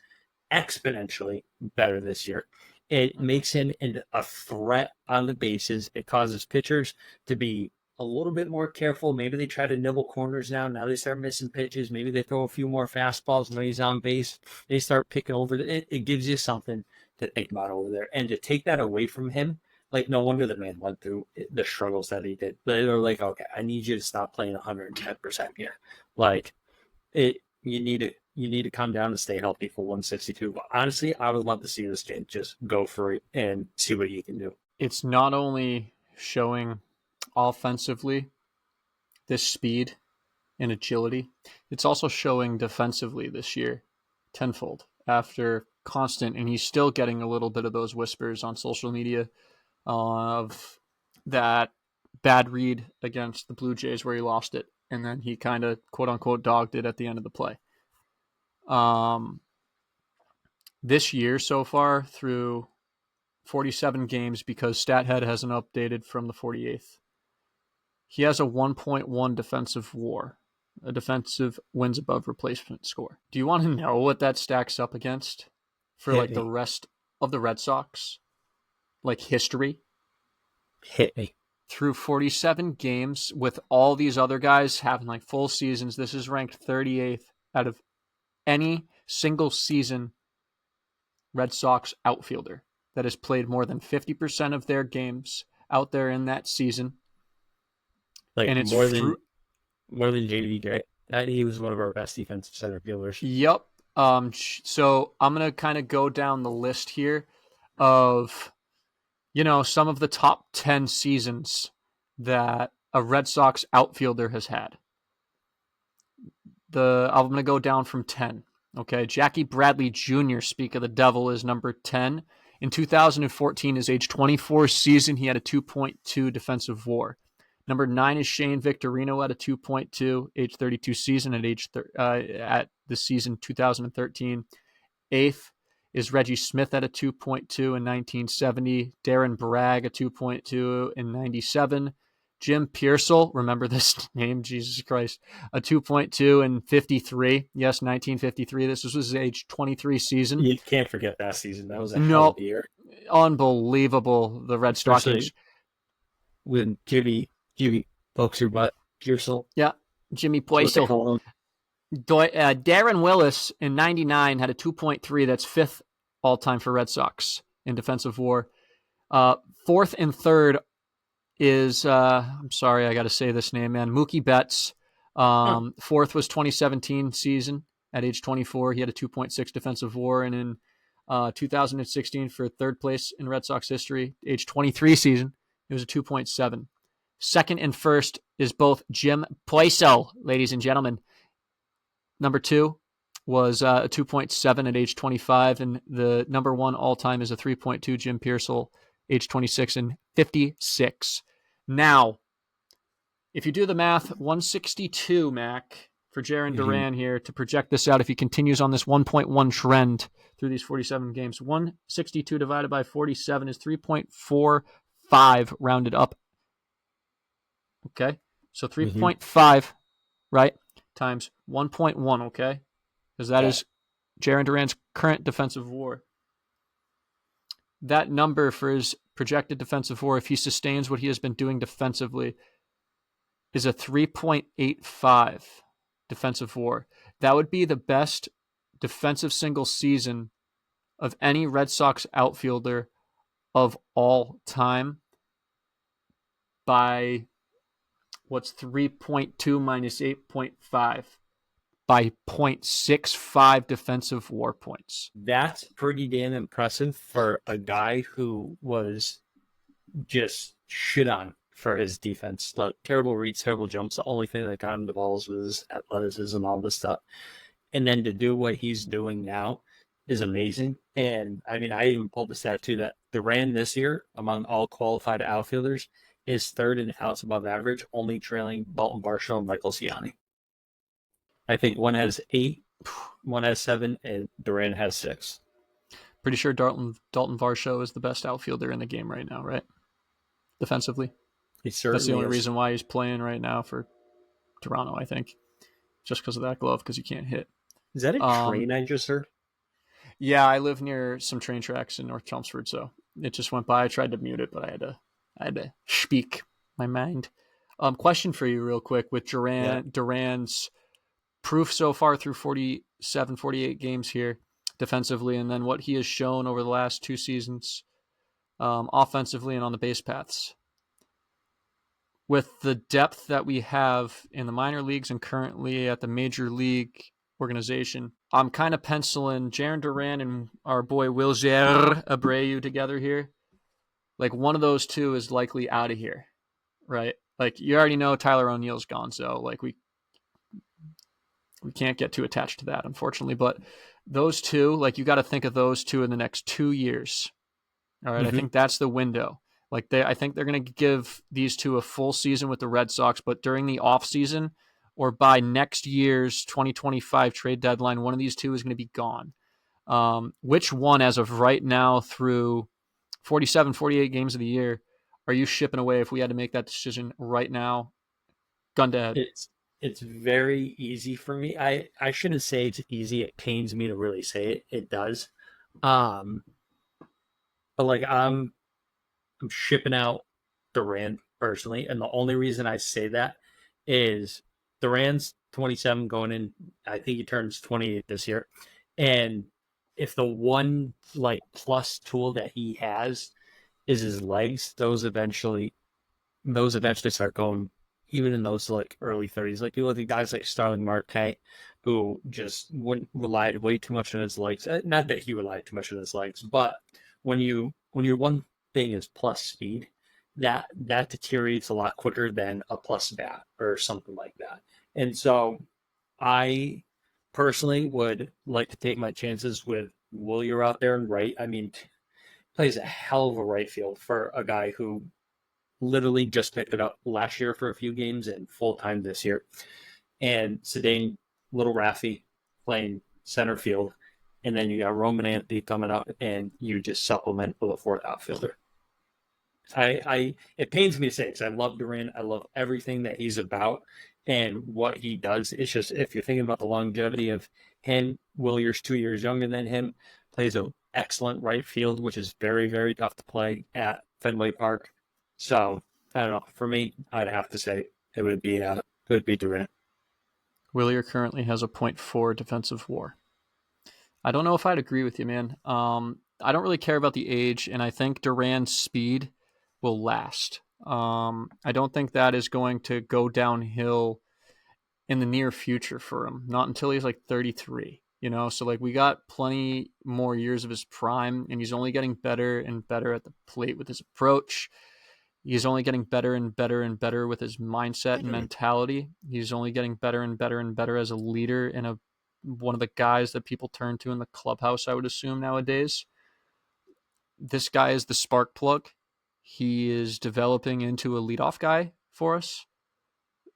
exponentially better this year. It makes him a threat on the bases. It causes pitchers to be a little bit more careful. Maybe they try to nibble corners now. Now they start missing pitches. Maybe they throw a few more fastballs when he's on base. They start picking over. It gives you something to think about over there. And to take that away from him, like, no wonder the man went through the struggles that he did. They're like, okay, I need you to stop playing 110% here. Like, you need to you need to come down and stay healthy for 162. But honestly, I would love to see this kid just go for it and see what he can do. It's not only showing offensively this speed and agility, it's also showing defensively this year tenfold after constant, and he's still getting a little bit of those whispers on social media of that bad read against the Blue Jays where he lost it, and then he kind of quote unquote dogged it at the end of the play. This year so far through 47 games, because StatHead hasn't updated from the 48th, he has a 1.1 defensive WAR, a defensive wins above replacement score. Do you want to know what that stacks up against for like the rest of the Red Sox, like history? Hit me. Through 47 games with all these other guys having like full seasons, this is ranked 38th out of any single season Red Sox outfielder that has played more than 50% of their games out there in that season. Like, and it's more than JD, right? He was one of our best defensive center fielders. Yep. So I'm going to kind of go down the list here of, some of the top 10 seasons that a Red Sox outfielder has had. I'm going to go down from 10. Okay, Jackie Bradley Jr., speak of the devil, is number 10. In 2014, his age 24 season, he had a 2.2 defensive WAR. Number 9 is Shane Victorino at a 2.2, age 32 season at the season 2013. 8th is Reggie Smith at a 2.2 in 1970. Darren Bragg, a 2.2 in 97. Jim Pearsall, remember this name, Jesus Christ, a 2.2 in 53. Yes, 1953. This was his age 23 season. You can't forget that season. That was a hell of a year. Unbelievable, the Red Stockings. When Jimmy pokes your butt, Pearsall. Yeah, Jimmy Pearsall. Darren Willis in 99 had a 2.3. That's 5th all-time for Red Sox in defensive WAR. 4th and 3rd is, I'm sorry, I got to say this name, man, Mookie Betts. 4th was 2017 season at age 24. He had a 2.6 defensive WAR. And in 2016 for 3rd place in Red Sox history, age 23 season, it was a 2.7. 2nd and 1st is both Jim Pearsall, ladies and gentlemen. Number 2 was a 2.7 at age 25, and the number 1 all-time is a 3.2, Jim Pearsall, age 26 and 56. Now, if you do the math, 162, Mac, for Jarren Duran here to project this out, if he continues on this 1.1 trend through these 47 games, 162 divided by 47 is 3.45 rounded up. Okay, so 3.5, right, times 1.1, okay? Because that is Jarren Duran's current defensive WAR. That number for his projected defensive WAR, if he sustains what he has been doing defensively, is a 3.85 defensive WAR. That would be the best defensive single season of any Red Sox outfielder of all time by... what's 3.2 minus 8.5 by 0.65 defensive WAR points. That's pretty damn impressive for a guy who was just shit on for his defense. Like, terrible reads, terrible jumps. The only thing that got him the balls was athleticism, all this stuff. And then to do what he's doing now is amazing. And I mean, I even pulled the stat too that Duran this year, among all qualified outfielders, is 3rd in outs above average, only trailing Dalton Varsho and Michael Ciani. I think one has 8, one has 7, and Duran has 6. Pretty sure Dalton Varsho is the best outfielder in the game right now, right? Defensively. That's the only reason why he's playing right now for Toronto, I think. Just because of that glove, because he can't hit. Is that a train I just heard? Yeah, I live near some train tracks in North Chelmsford, so it just went by. I tried to mute it, but I had to speak my mind. Question for you real quick with Duran's proof so far through 47, 48 games here defensively, and then what he has shown over the last 2 seasons offensively and on the base paths. With the depth that we have in the minor leagues and currently at the major league organization. I'm kind of penciling Jaron Duran and our boy Wilger Abreu together here. Like one of those two is likely out of here, right? Like you already know Tyler O'Neill's gone, so like we can't get too attached to that, unfortunately. But those two, like you got to think of those two in the next 2 years. All right, I think that's the window. Like I think they're going to give these two a full season with the Red Sox, but during the off season or by next year's 2025 trade deadline, one of these two is going to be gone. Which one, as of right now, through 47, 48 games of the year, are you shipping away if we had to make that decision right now? Gun to head. It's very easy for me. I shouldn't say it's easy. It pains me to really say it. It does. But like I'm shipping out Duran personally, and the only reason I say that is Duran's 27 going in. I think he turns 28 this year, and if the one like plus tool that he has is his legs, those eventually start going. Even in those like early 30s, like you look at guys like Starling Marte, who just relied way too much on his legs. Not that he relied too much on his legs, but when your one thing is plus speed, that deteriorates a lot quicker than a plus bat or something like that. And so I personally would like to take my chances with Willier out there and right. I mean, plays a hell of a right field for a guy who literally just picked it up last year for a few games and full time this year. And Cedane Little Raffy playing center field. And then you got Roman Anthony coming up and you just supplement with a fourth outfielder. It pains me to say because I love Duran. I love everything that he's about and what he does. It's just if you're thinking about the longevity of him, Willier's 2 years younger than him, plays an excellent right field, which is very, very tough to play at Fenway Park. So I don't know. For me, I'd have to say it would be Durant. Willier currently has a .4 defensive WAR. I don't know if I'd agree with you, man. I don't really care about the age, and I think Duran's speed will last. I don't think that is going to go downhill in the near future for him. Not until he's like 33. So like we got plenty more years of his prime, and he's only getting better and better at the plate with his approach. He's only getting better and better and better with his mindset and mentality. He's only getting better and better and better as a leader and one of the guys that people turn to in the clubhouse, I would assume nowadays. This guy is the spark plug. He is developing into a leadoff guy for us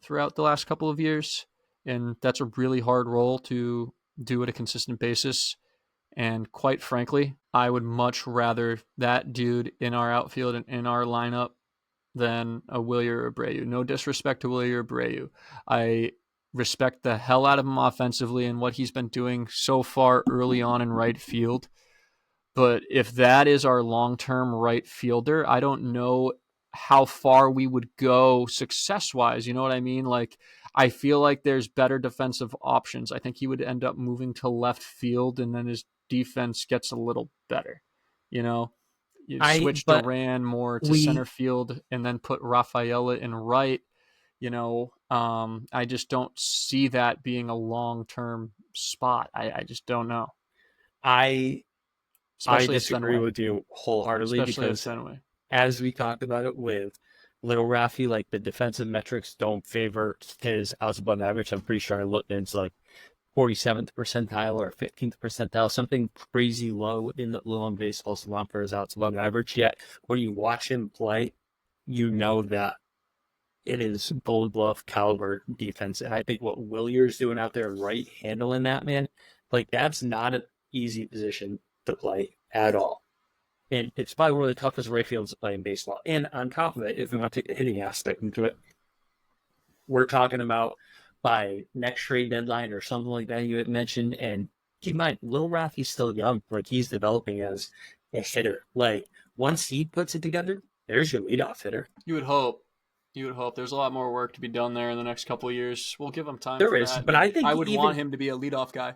throughout the last couple of years, and that's a really hard role to do at a consistent basis. And quite frankly, I would much rather that dude in our outfield and in our lineup than a Wilyer Abreu. No disrespect to Wilyer Abreu. I respect the hell out of him offensively and what he's been doing so far early on in right field. But if that is our long-term right fielder, I don't know how far we would go success-wise. You know what I mean? Like, I feel like there's better defensive options. I think he would end up moving to left field, and then his defense gets a little better. You switch Duran more to center field and then put Rafaela in right. I just don't see that being a long-term spot. I just don't know. I disagree with you wholeheartedly because as we talked about it with Little Raffy, like the defensive metrics don't favor his outs above average. I'm pretty sure I looked and it's like 47th percentile or 15th percentile, something crazy low in the low on baseball salon for his outs above average. Yet when you watch him play, you know that it is gold glove caliber defense. And I think what Willier's doing out there, right, handling that, man, like that's not an easy position to play at all. And it's probably one of the toughest right fields to play in baseball. And on top of it, if we want to take the hitting aspect into it, we're talking about by next trade deadline or something like that you had mentioned. And keep in mind, Lil Raffy's still young. Like he's developing as a hitter. Like once he puts it together, there's your leadoff hitter. You would hope. There's a lot more work to be done there in the next couple of years. We'll give him time. There is, that. But I think I would want him to be a leadoff guy.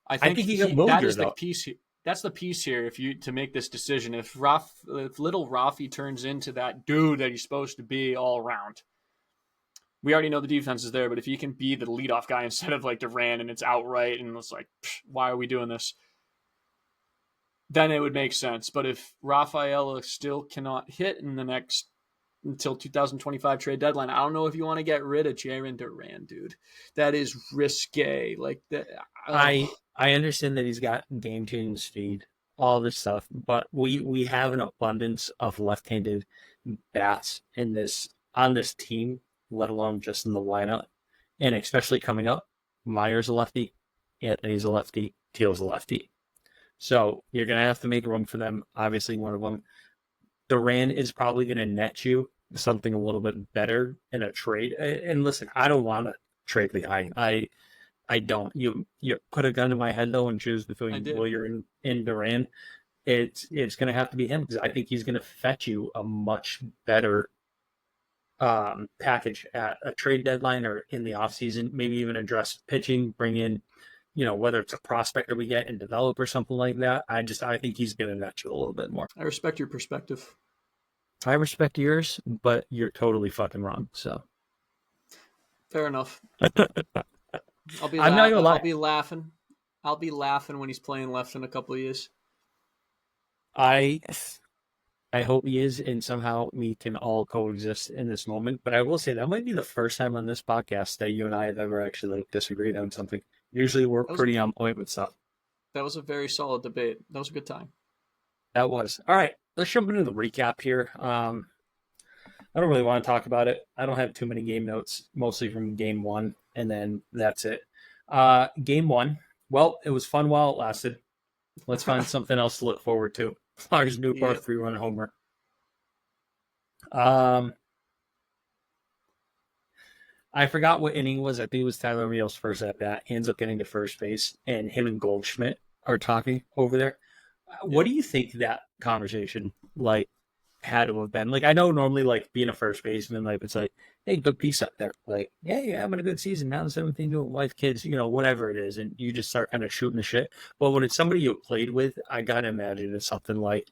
I think that is the piece. That's the piece here. To make this decision, if little Raffy turns into that dude that he's supposed to be all around, we already know the defense is there, but if he can be the leadoff guy instead of like Duran and it's outright and it's like, why are we doing this? Then it would make sense. But if Rafaela still cannot hit in the next until 2025 trade deadline, I don't know if you want to get rid of Jaren Duran, dude. That is risque. Like that. I understand that he's got game changing speed, all this stuff, but we have an abundance of left-handed bats on this team, let alone just in the lineup, and especially coming up. Meyer's a lefty, Anthony's a lefty, Teal's a lefty. So you're gonna have to make room for them. Obviously, one of them, Duran, is probably gonna net you something a little bit better in a trade. And listen, I don't want to trade the guy. I don't. You put a gun to my head though and choose between Willier and Duran. It's going to have to be him because I think he's going to fetch you a much better package at a trade deadline or in the offseason. Maybe even address pitching, bring in, whether it's a prospector we get and develop or something like that. I think he's going to net you a little bit more. I respect your perspective. I respect yours, but you're totally fucking wrong. So fair enough. I'll be laughing. I'll be laughing when he's playing left in a couple of years. I hope he is, and somehow we can all coexist in this moment. But I will say that might be the first time on this podcast that you and I have ever actually disagreed on something. Usually we're pretty on point with stuff. That was a very solid debate. That was a good time. That was. All right, let's jump into the recap here. I don't really want to talk about it. I don't have too many game notes, mostly from game one, and then that's it. Game one, well, it was fun while it lasted. Let's find something else to look forward to. Lars Newport 3-run homer. I forgot what inning it was. I think it was Tyler Real's first at bat. He ends up getting to first base, and him and Goldschmidt are talking over there. What do you think that conversation had to have been? I know normally being a first baseman, it's like, hey, good piece up there. Yeah, you're having a good season. Now 17 doing wife, kids, whatever it is, and you just start kind of shooting the shit. But when it's somebody you played with, I gotta imagine it's something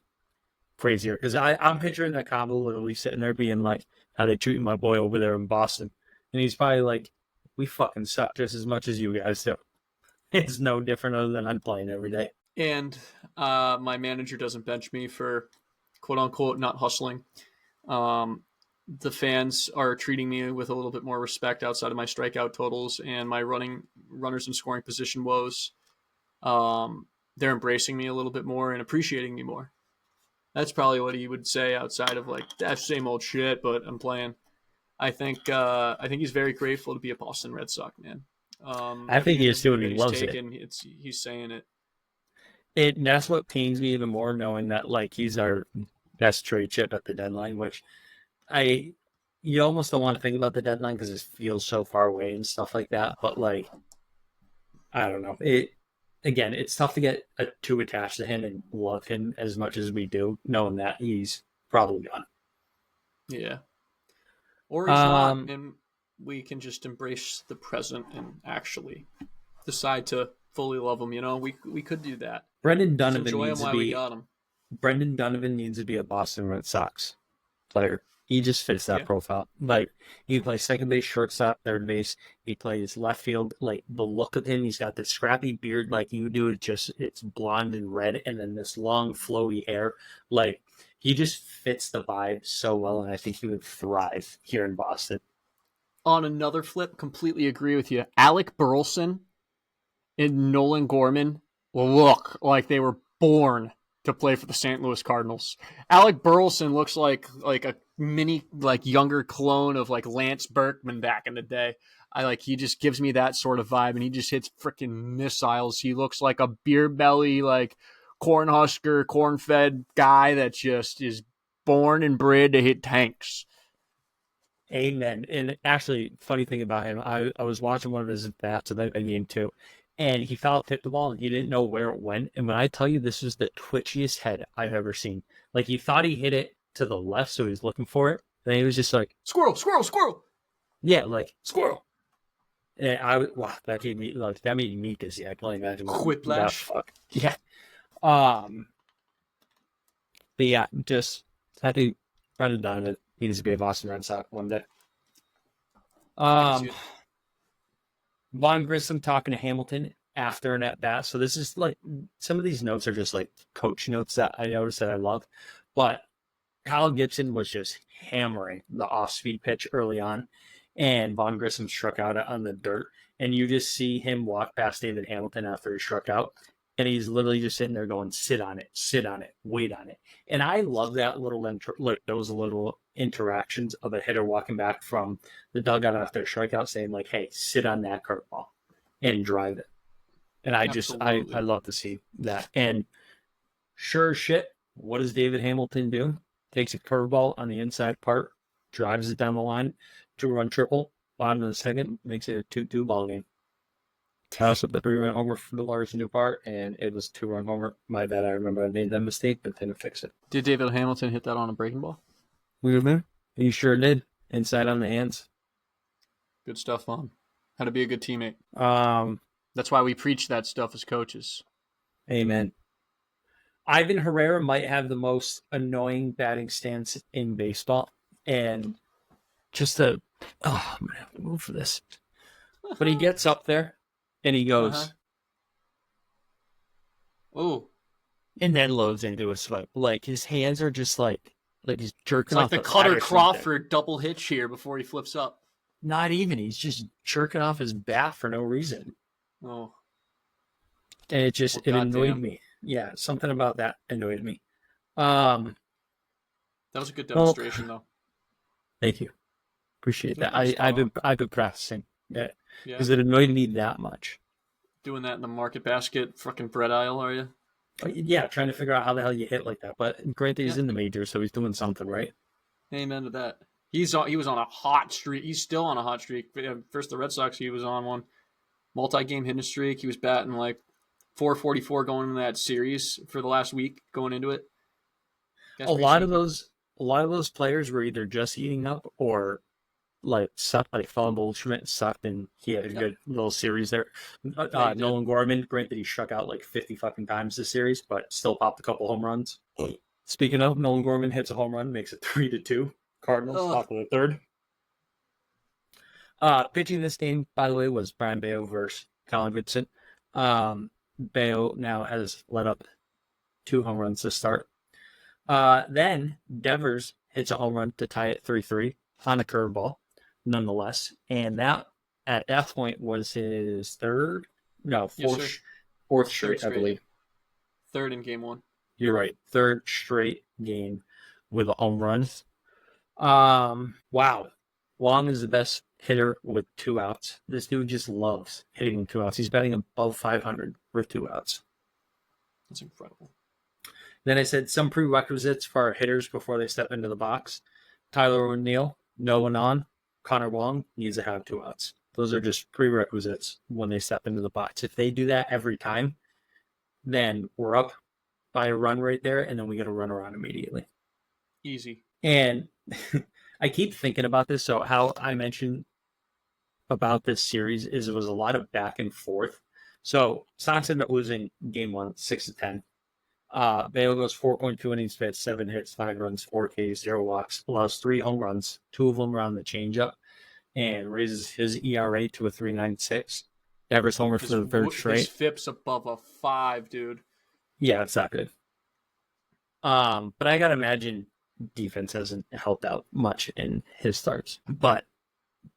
crazier. Because I'm picturing that combo literally sitting there being like, how they treating my boy over there in Boston. And he's probably like, we fucking suck just as much as you guys do. It's no different other than I'm playing every day. And my manager doesn't bench me for quote unquote not hustling. The fans are treating me with a little bit more respect outside of my strikeout totals and my runners in scoring position woes. They're embracing me a little bit more and appreciating me more. That's probably what he would say outside of that same old shit, but I'm playing. I think he's very grateful to be a Boston Red Sox man. I think he is too, and he loves it. He's saying it. That's what pains me even more, knowing that he's our best trade chip at the deadline, which you almost don't want to think about the deadline because it feels so far away and stuff like that. But I don't know. It's tough to get too attached to him and love him as much as we do, knowing that he's probably gone. Yeah. Or he's not, and we can just embrace the present and actually decide to fully love him. We could do that. Brendan Donovan needs to be a Boston Red Sox player. He just fits that profile. He plays second base, shortstop, third base. He plays left field. The look of him, he's got this scrappy beard like you do. It's blonde and red, and then this long, flowy hair. He just fits the vibe so well, and I think he would thrive here in Boston. On another flip, completely agree with you. Alec Burleson and Nolan Gorman look like they were born to play for the St. Louis Cardinals. Alec Burleson looks like a mini younger clone of Lance Berkman back in the day. He just gives me that sort of vibe, and he just hits freaking missiles. He looks like a beer belly Cornhusker, corn-fed guy that just is born and bred to hit tanks. Amen. And actually, funny thing about him, I was watching one of his bats in that game too, and he foul tipped the ball and he didn't know where it went. And when I tell you, this was the twitchiest head I've ever seen. He thought he hit it to the left, so he was looking for it. Then he was just like, squirrel, squirrel, squirrel. Yeah, squirrel. And that made me dizzy. I can only imagine. Whiplash. Yeah. But yeah, just I think Brendan Donovan needs to be a Boston Red Sox one day. Um, Von Grissom talking to Hamilton after an at bat. So this is like some of these notes are just like coach notes that I noticed that I love. But Kyle Gibson was just hammering the off-speed pitch early on, and Von Grissom struck out on the dirt. And you just see him walk past David Hamilton after he struck out, and he's literally just sitting there going, sit on it, wait on it. And I love that those little interactions of a hitter walking back from the dugout after a strikeout saying like, hey, sit on that curveball and drive it. And I love to see that. And sure as shit, what does David Hamilton do? Takes a curveball on the inside part, drives it down the line, 2-run triple, bottom of the second, makes it a 2-2 ball game. Toss up the 3-run homer for the Lars Newbart, and it was 2-run homer. My bad, I remember I made that mistake, but didn't fix it. Did David Hamilton hit that on a breaking ball? He sure did. Inside on the hands. Good stuff, Vaughn. How to be a good teammate. Um, That's why we preach that stuff as coaches. Amen. Ivan Herrera might have the most annoying batting stance in baseball, and I'm gonna have to move for this. But he gets up there, and he goes, Oh, and then loads into a swipe. Like his hands are just like he's jerking it's off. like the Cutter Crawford double hitch here before he flips up. Not even. He's just jerking off his bat for no reason. Oh, And it annoyed me. Yeah, something about that annoyed me. That was a good demonstration, though. Thank you. Appreciate that. I've been practicing. Yeah. Because it annoyed me that much. Doing that in the market basket fucking bread aisle, are you? Yeah, trying to figure out how the hell you hit like that. But granted, he's in the majors, so he's doing something, right? Amen to that. He was on a hot streak. He's still on a hot streak. First the Red Sox, he was on one multi-game hitting streak. He was batting like 444 going into that series for the last week going into it. A lot of those players were either just eating up or like sucked, like Fumble Schmidt sucked, and he had a good little series there. Nolan Gorman, granted he struck out like 50 fucking times this series, but still popped a couple home runs. Speaking of, Nolan Gorman hits a home run, makes it 3-2. Cardinals, top of the third. Pitching this game, by the way, was Brian Bayo versus Colin Vincent. Bayo now has let up 2 home runs to start. Then Devers hits a home run to tie it 3-3 on a curveball, nonetheless. And that, at that point, was his fourth straight, I believe. Third in game 1. You're right. Third straight game with a home run. Wow. Long is the best hitter with 2 outs. This dude just loves hitting 2 outs. He's batting above 500 with 2 outs. That's incredible. Then I said some prerequisites for our hitters before they step into the box. Tyler O'Neill, no one on. Connor Wong needs to have 2 outs. Those are just prerequisites when they step into the box. If they do that every time, then we're up by a run right there, and then we got to run around immediately. Easy. And I keep thinking about this. So how I mentioned about this series is it was a lot of back and forth. So Sox ended up losing game 1, 6-10. Bayo goes 4.2 innings pitched, 7 hits, 5 runs, 4 Ks, 0 walks, allows 3 home runs, 2 of them around the changeup, and raises his ERA to a 3.96. Devers homer for the third straight. His FIP's above a 5, dude. Yeah, it's not good. But I gotta imagine defense hasn't helped out much in his starts. But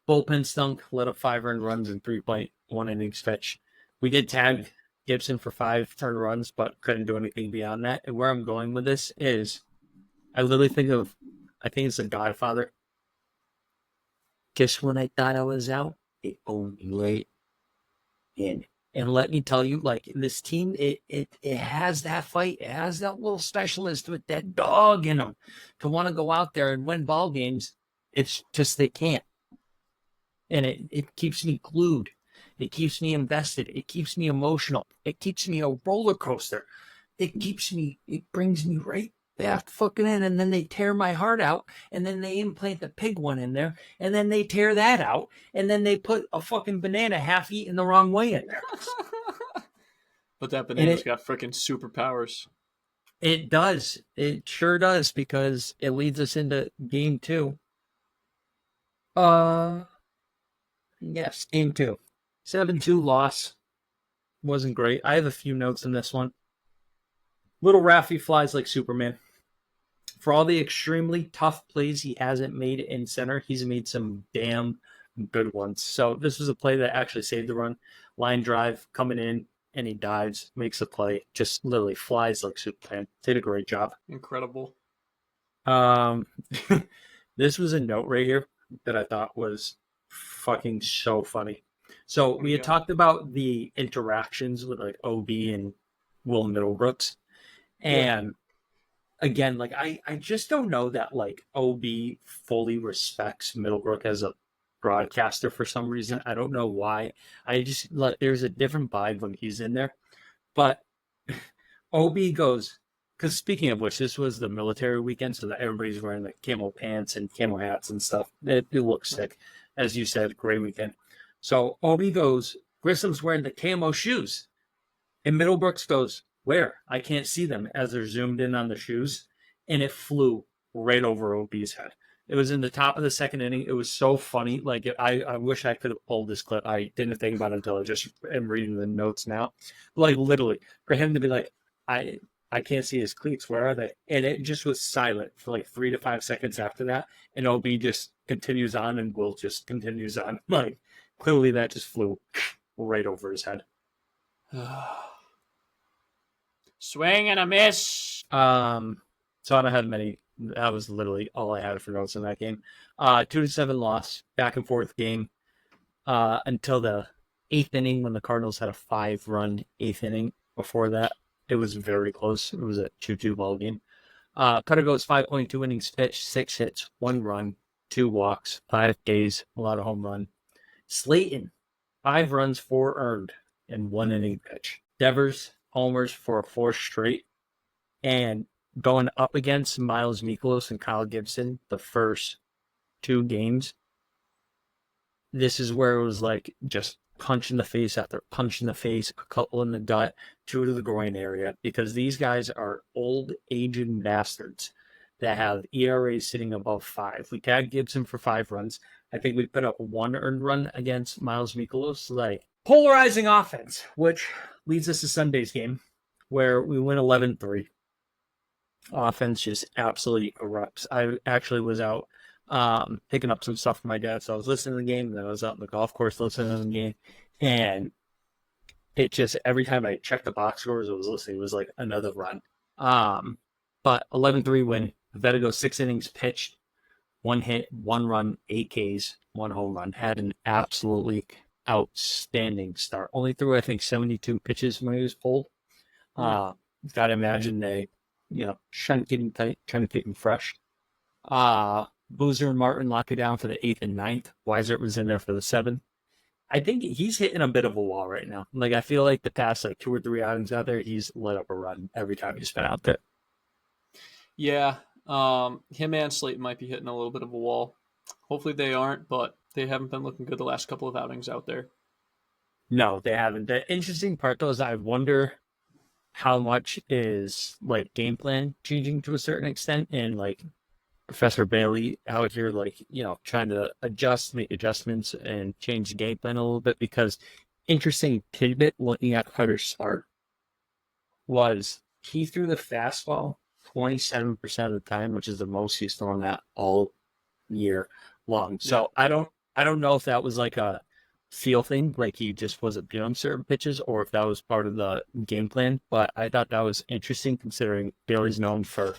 bullpen stunk, let up 5 earned runs and 3.1 innings pitched. We did tag Gibson for 5 earned runs, but couldn't do anything beyond that. And where I'm going with this is, I literally think it's The Godfather. Just when I thought I was out, they owned me late. And let me tell you, like, this team, it has that fight. It has that little specialist with that dog in them to want to go out there and win ball games. It's just they can't. And it keeps me glued. It keeps me invested. It keeps me emotional. It keeps me a roller coaster. It brings me right back fucking in. And then they tear my heart out. And then they implant the pig one in there. And then they tear that out. And then they put a fucking banana half eaten the wrong way in there. But that banana's got freaking superpowers. It does. It sure does, because it leads us into game 2. Yes, game 2. 7-2 loss. Wasn't great. I have a few notes in this one. Little Raffy flies like Superman. For all the extremely tough plays he hasn't made in center, he's made some damn good ones. So this was a play that actually saved the run. Line drive coming in, and he dives, makes a play, just literally flies like Superman. Did a great job. Incredible. This was a note right here that I thought was fucking so funny. So we had talked about the interactions with like OB and Will Middlebrooks. And again, like I just don't know that like OB fully respects Middlebrook as a broadcaster for some reason. I don't know why. I just like there's a different vibe when he's in there. But OB goes, because speaking of which, this was the military weekend, so that everybody's wearing like camo pants and camo hats and stuff. It looks sick. As you said, great weekend. So OB goes, Grissom's wearing the camo shoes. And Middlebrooks goes, where? I can't see them, as they're zoomed in on the shoes. And it flew right over OB's head. It was in the top of the second inning. It was so funny. Like, I wish I could have pulled this clip. I didn't think about it until I just am reading the notes now. Like, literally, for him to be like, I can't see his cleats. Where are they? And it just was silent for like 3 to 5 seconds after that. And OB just continues on, and Will just continues on. Like, clearly that just flew right over his head. Swing and a miss. So I don't have many. That was literally all I had for notes in that game. 2-7 loss, back and forth game until the 8th inning when the Cardinals had a 5-run 8th inning. Before that, it was very close. It was a 2-2 ball game. Cutter goes 5.2 innings pitched, 6 hits, 1 run, 2 walks, 5 Ks, a lot of home run. Slayton, 5 runs, 4 earned, and 1 inning pitch. Devers, homers for a 4th straight. And going up against Miles Mikolas and Kyle Gibson the first 2 games, this is where it was like just punch in the face after punch in the face, a couple in the gut, 2 to the groin area, because these guys are old, aged bastards that have ERAs sitting above 5. We tagged Gibson for 5 runs. I think we put up 1 earned run against Miles Mikolas. Like, polarizing offense, which leads us to Sunday's game, where we win 11-3. Offense just absolutely erupts. I actually was out picking up some stuff for my dad, so I was listening to the game, and then I was out on the golf course listening to the game, and it just, every time I checked the box scores I was listening, it was like another run. But 11-3 win. Veta goes 6 innings pitched, 1 hit, 1 run, 8 Ks, 1 home run. Had an absolutely outstanding start. Only threw, I think, 72 pitches when he was pulled. Got to imagine they, trying to get him tight, trying to keep him fresh. Boozer and Martin lock it down for the 8th and 9th. Weisert was in there for the 7th. I think he's hitting a bit of a wall right now. Like, I feel like the past 2 or 3 outings out there, he's let up a run every time he's been out there. Yeah, him and Slayton might be hitting a little bit of a wall. Hopefully they aren't, but they haven't been looking good the last couple of outings out there. No, they haven't. The interesting part, though, is I wonder how much is, like, game plan changing to a certain extent, and, like, Professor Bailey out here, like, trying to make adjustments and change the game plan a little bit, because interesting tidbit looking at Cutter's start was he threw the fastball 27% of the time, which is the most he's thrown that all year long. So I don't know if that was like a feel thing, like he just wasn't doing certain pitches, or if that was part of the game plan. But I thought that was interesting, considering Bailey's known for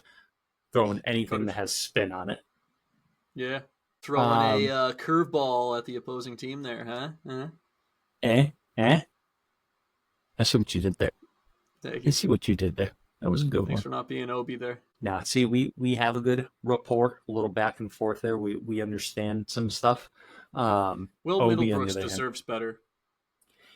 throwing anything that has spin on it. Yeah, throwing a curveball at the opposing team there, huh? That's what you did there. Thank You see what you did there. That was a good Thanks one. for not being Obi there. Nah, see, we have a good rapport, a little back and forth there. We understand some stuff. Will Obi, Middlebrooks deserves better.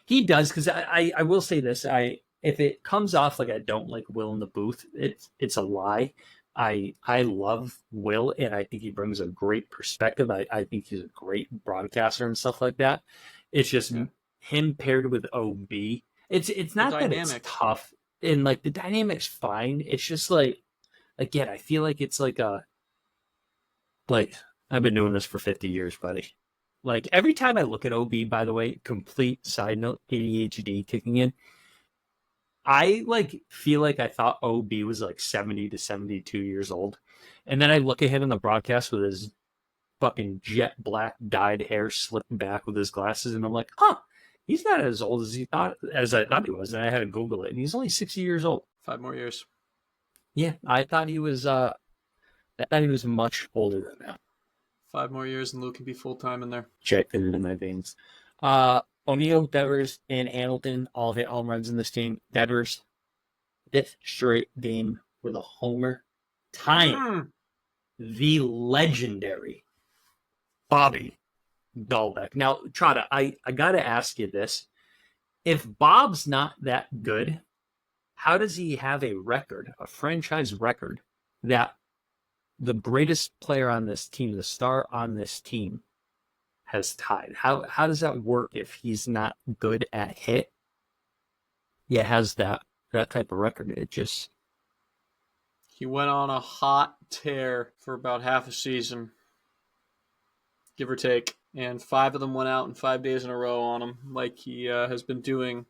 He does, because I will say this. If it comes off like I don't like Will in the booth, it's a lie. I love Will, and I think he brings a great perspective. I think he's a great broadcaster and stuff like that. It's just him paired with OB. It's not that it's tough, and like the dynamic's fine. It's just like, again, I feel like it's like I've been doing this for 50 years, buddy. Like every time I look at OB, by the way, complete side note, ADHD kicking in. I like feel like I thought OB was like 70 to 72 years old. And then I look at him in the broadcast with his fucking jet black dyed hair slicked back with his glasses, and I'm like, huh, he's not as old as I thought he was. And I had to Google it, and he's only 60 years old. 5 more years. Yeah, I thought he was much older than that. 5 more years, and Luke can be full-time in there. Check it in my veins. O'Neill, Devers, and Hamilton all hit home runs in this game. Devers, 5th straight game with a homer, tying the legendary Bobby Dahlbeck. Now, Trotta, I got to ask you this. If Bob's not that good, how does he have a record, a franchise record, that the greatest player on this team, the star on this team, has tied? How does that work if he's not good at hit? Yeah, has that type of record. It just... He went on a hot tear for about half a season, give or take, and 5 of them went out in 5 days in a row on him, like he has been doing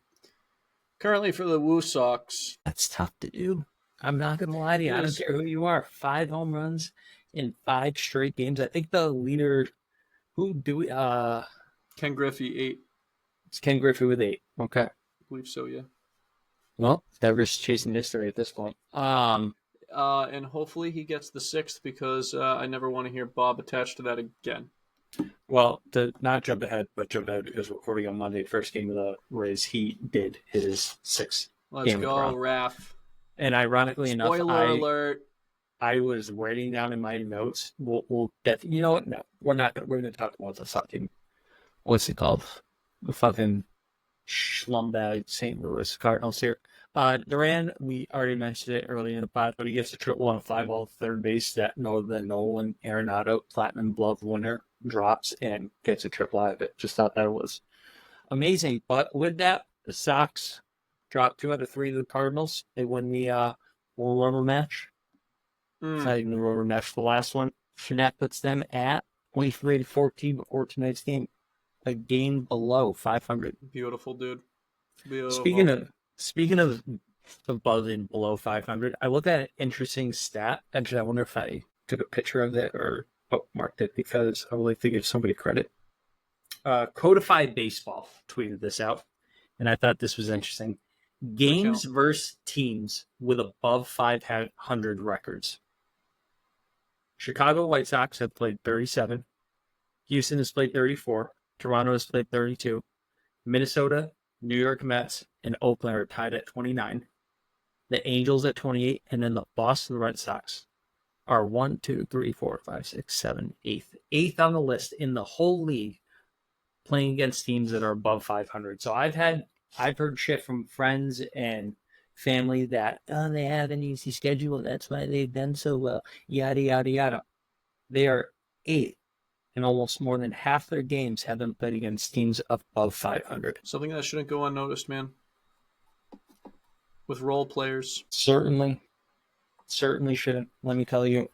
currently for the Woo Sox. That's tough to do. I'm not going to lie to you. I don't care who you are. 5 home runs in 5 straight games. I think the leader... Ken Griffey, 8. It's Ken Griffey with 8. Okay. I believe so, yeah. Well, Devers chasing history at this point. And hopefully he gets the 6th, because I never want to hear Bob attached to that again. Well, to not jump ahead, but jump ahead because we're recording on Monday, first game of the Rays, he did his 6th Let's game go, Raph. And ironically enough, Spoiler alert. I was writing down in my notes. We'll get. You know what? No, we're not. We're going to talk about the fucking. What's it called? The fucking schlumbag St. Louis Cardinals here. Duran, we already mentioned it early in the pod, but he gets a triple on a 5-ball third base that Nolan Arenado, Platinum Glove winner, drops and gets a triple out of it. Just thought that was amazing. But with that, the Sox dropped 2 out of 3 to the Cardinals. They win the rubber match. Not even the rubber match, the last one. That puts them at 23-14 before tonight's game. A game below 500. Beautiful, dude. Beautiful. Speaking of above and below 500, I looked at an interesting stat. Actually, I wonder if I took a picture of it or bookmarked it, because I would like to give somebody credit. Codified Baseball tweeted this out, and I thought this was interesting. Games versus teams with above 500 records. Chicago White Sox have played 37. Houston has played 34. Toronto has played 32. Minnesota, New York Mets, and Oakland are tied at 29. The Angels at 28, and then the Boston Red Sox are 1, 2, 3, 4, 5, 6, 7, 8th. 8th on the list in the whole league, playing against teams that are above 500. So I've heard shit from friends and family that they have an easy schedule, that's why they've done so well. Yada yada yada. They are 8th. And almost more than half their games have been played against teams above 500. Something that shouldn't go unnoticed, man. With role players. Certainly shouldn't. Let me tell you.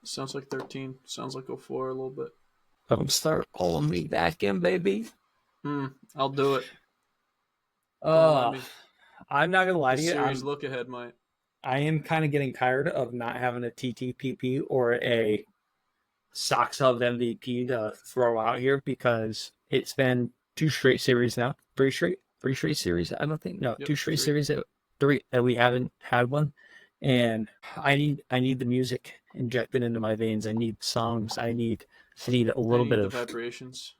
Sounds like 13. Sounds like 04 a little bit. Don't start pulling me back in, baby. I'll do it. I'm not going to lie to you. Series look ahead, Mike. I am kind of getting tired of not having a TTPP or a SoxHub MVP to throw out here, because it's been 2 straight series now. 3 straight series. I don't think. No, yep, 2 straight 3. Series. 3 that we haven't had one. And I need the music injected into my veins. I need songs. I need a little bit of vibrations.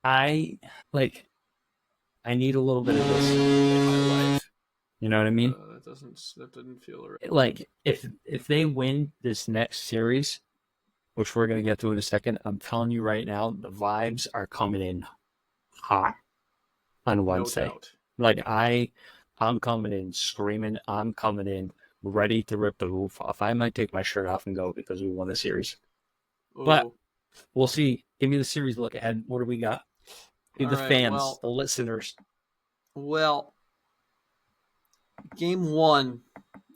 I need a little bit of this in my life. You know what I mean? That didn't feel right. Like if they win this next series, which we're gonna get to in a second, I'm telling you right now, the vibes are coming in hot on Wednesday. No doubt. Like I'm coming in screaming. I'm coming in ready to rip the roof off. I might take my shirt off and go because we won the series. Ooh. But we'll see. Give me the series look ahead. What do we got? Give the fans, the listeners. Well, game 1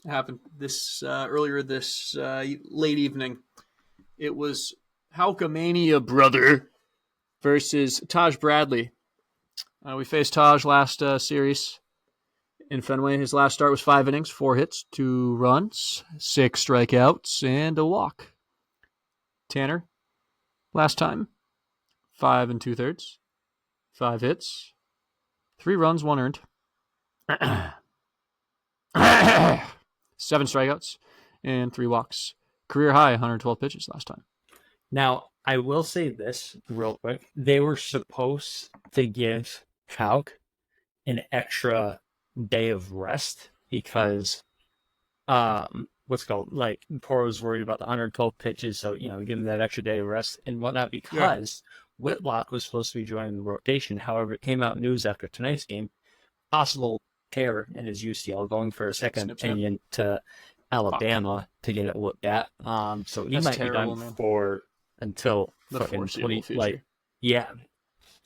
happened this earlier this late evening. It was Hulkamania, brother. versus Taj Bradley. We faced Taj last series in Fenway. His last start was 5 innings, 4 hits, 2 runs, 6 strikeouts, and a walk. Tanner, last time, 5 2/3, 5 hits, 3 runs, 1 earned, 7 strikeouts, and 3 walks. Career high, 112 pitches last time. Now, I will say this real quick. They were supposed to give Falk an extra day of rest because like Cora was worried about the 112 pitches, so give him that extra day of rest and whatnot because Whitlock was supposed to be joining the rotation. However, it came out news after tonight's game, possible tear in his UCL, going for a second opinion to Alabama to get it looked at. So he might be done for until the fucking 20,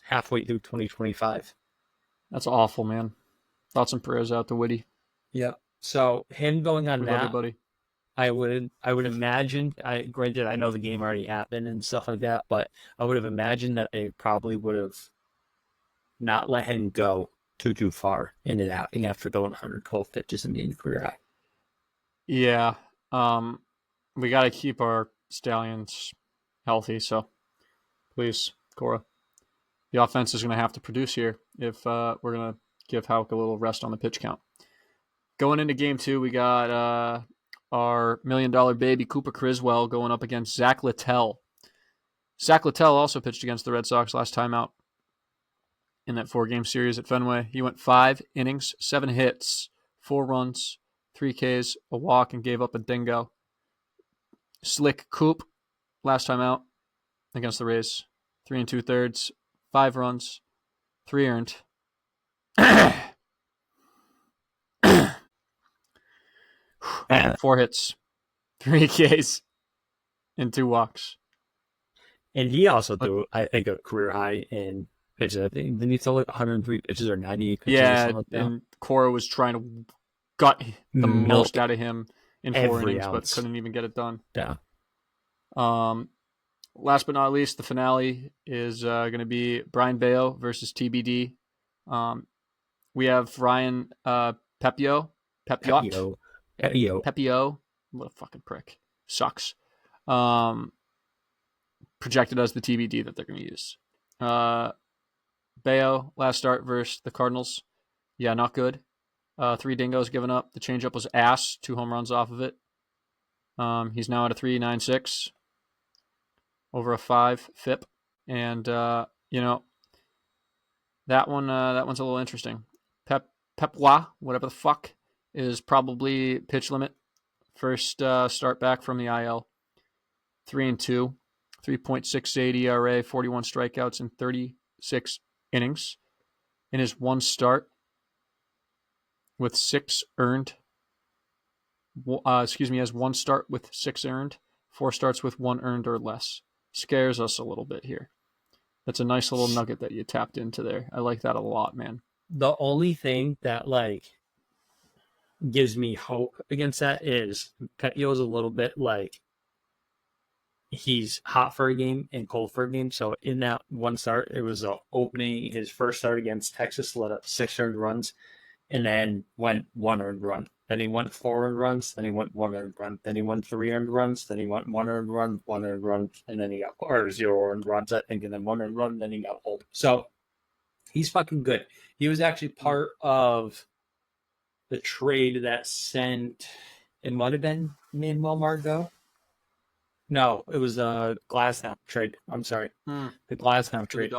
halfway through 2025. That's awful, man. Thoughts and prayers out to Whitty. Yeah. So him going on that, everybody. I would imagine. Granted, I know the game already happened and stuff like that, but I would have imagined that they probably would have not let him go too far in and out after going 112 pitches and being career high. Yeah. We got to keep our Stallions healthy, so please, Cora. The offense is going to have to produce here if we're going to give Houck a little rest on the pitch count. Going into game 2, we got our $1 million baby Cooper Criswell going up against Zach Littell. Zach Littell also pitched against the Red Sox last time out in that 4-game series at Fenway. He went 5 innings, 7 hits, 4 runs, 3 Ks, a walk, and gave up a dingo. Slick Coop last time out against the Rays. 3 2/3, 5 runs, 3 earned. 4 hits, 3 Ks, and 2 walks. And he also threw, I think, a career high in pitches. I think didn't he throw like 103 pitches or 98 pitches? Yeah, or something like that? And Cora was trying to gut the most out of him in 4 innings, but couldn't even get it done. Yeah. Last but not least, the finale is going to be Brian Bayo versus TBD. We have Ryan Pepio. What a fucking prick. Sucks. Projected as the TBD that they're going to use. Bayo, last start versus the Cardinals. Yeah, not good. 3 dingos given up. The changeup was ass. 2 home runs off of it. He's now at a 3.96 over a 5 FIP, and that one's a little interesting. Pepwa, whatever the fuck, is probably pitch limit. First start back from the IL. 3-2, 3.68 ERA, 41 strikeouts in 36 innings. In his 1 start with 6 earned. He has 1 start with 6 earned, 4 starts with 1 earned or less. Scares us a little bit here. That's a nice little nugget that you tapped into there. I like that a lot, man. The only thing that gives me hope against that is Petio's a little bit he's hot for a game and cold for a game. So in that 1 start, it was opening his first start against Texas, let up 6 earned runs, and then went 1 earned run. Then he went 4 earned runs. Then he went 1 earned run. Then he went 3 earned runs. Then he went 1 earned run, 1 earned run, and then he got 0 earned runs, I think, and then 1 earned run. Then he got pulled. So he's fucking good. He was actually part of the trade that sent. It might have been Manuel Margot. No, it was a Glasnow trade. I'm sorry, the Glasnow trade.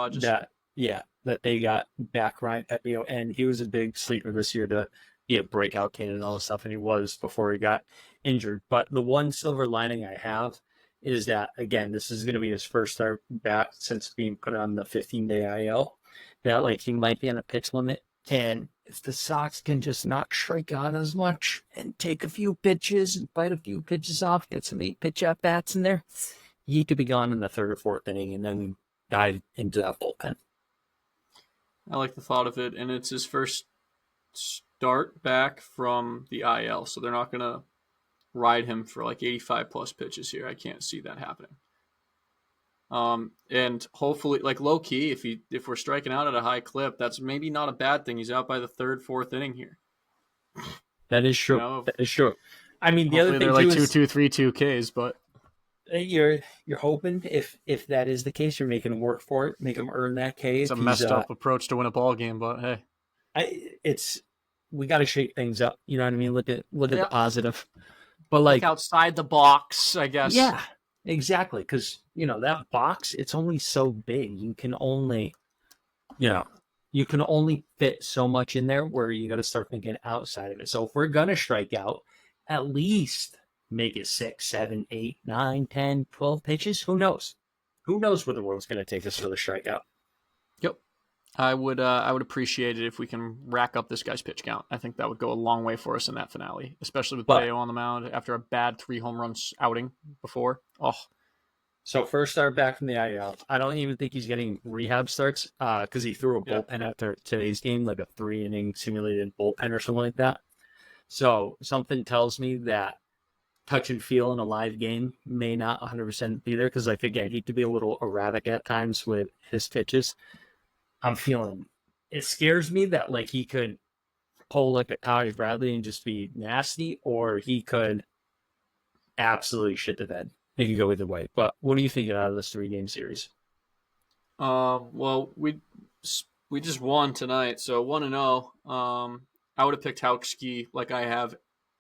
That they got back Ryan Pepio, and he was a big sleeper this year to be a breakout candidate and all this stuff, and he was before he got injured. But the one silver lining I have is that, again, this is going to be his first start back since being put on the 15-day IL. That he might be on a pitch limit, and if the Sox can just not strike out as much and take a few pitches and bite a few pitches off, get some 8-pitch at bats in there, he could be gone in the 3rd or 4th inning and then dive into that bullpen. I like the thought of it, and it's his first start back from the IL, so they're not going to ride him for 85 plus pitches here. I can't see that happening. And hopefully, like low key, if we're striking out at a high clip, that's maybe not a bad thing. He's out by the third, fourth inning here. That is true. That is true. I mean, the other thing they're like too 2-2, 3-2 Ks, but you're hoping if that is the case, you're making him work for it, make him earn that K. It's a messed up approach to win a ball game, but hey, we got to shake things up. You know what I mean? Look at the positive, but like outside the box, I guess. Yeah, exactly. Because that box, it's only so big. You can only fit so much in there. Where you got to start thinking outside of it. So if we're gonna strike out, at least make it 6, 7, 8, 9, 10, 12 pitches. Who knows? Who knows where the world's going to take us for the strikeout? Yep. I would appreciate it if we can rack up this guy's pitch count. I think that would go a long way for us in that finale, especially with Bayo on the mound after a bad 3 home runs outing before. Oh. So first start back from the IL. I don't even think he's getting rehab starts because he threw a bullpen after today's game, like a 3-inning simulated bullpen or something like that. So something tells me that touch and feel in a live game may not 100% be there because I think I need to be a little erratic at times with his pitches. I'm feeling it scares me that like he could pull like a Tommy Bradley and just be nasty, or he could absolutely shit the bed. It could go either way. But what are you thinking out of this 3-game series? Well, we just won tonight, so 1-0. I would have picked Hauksky like I have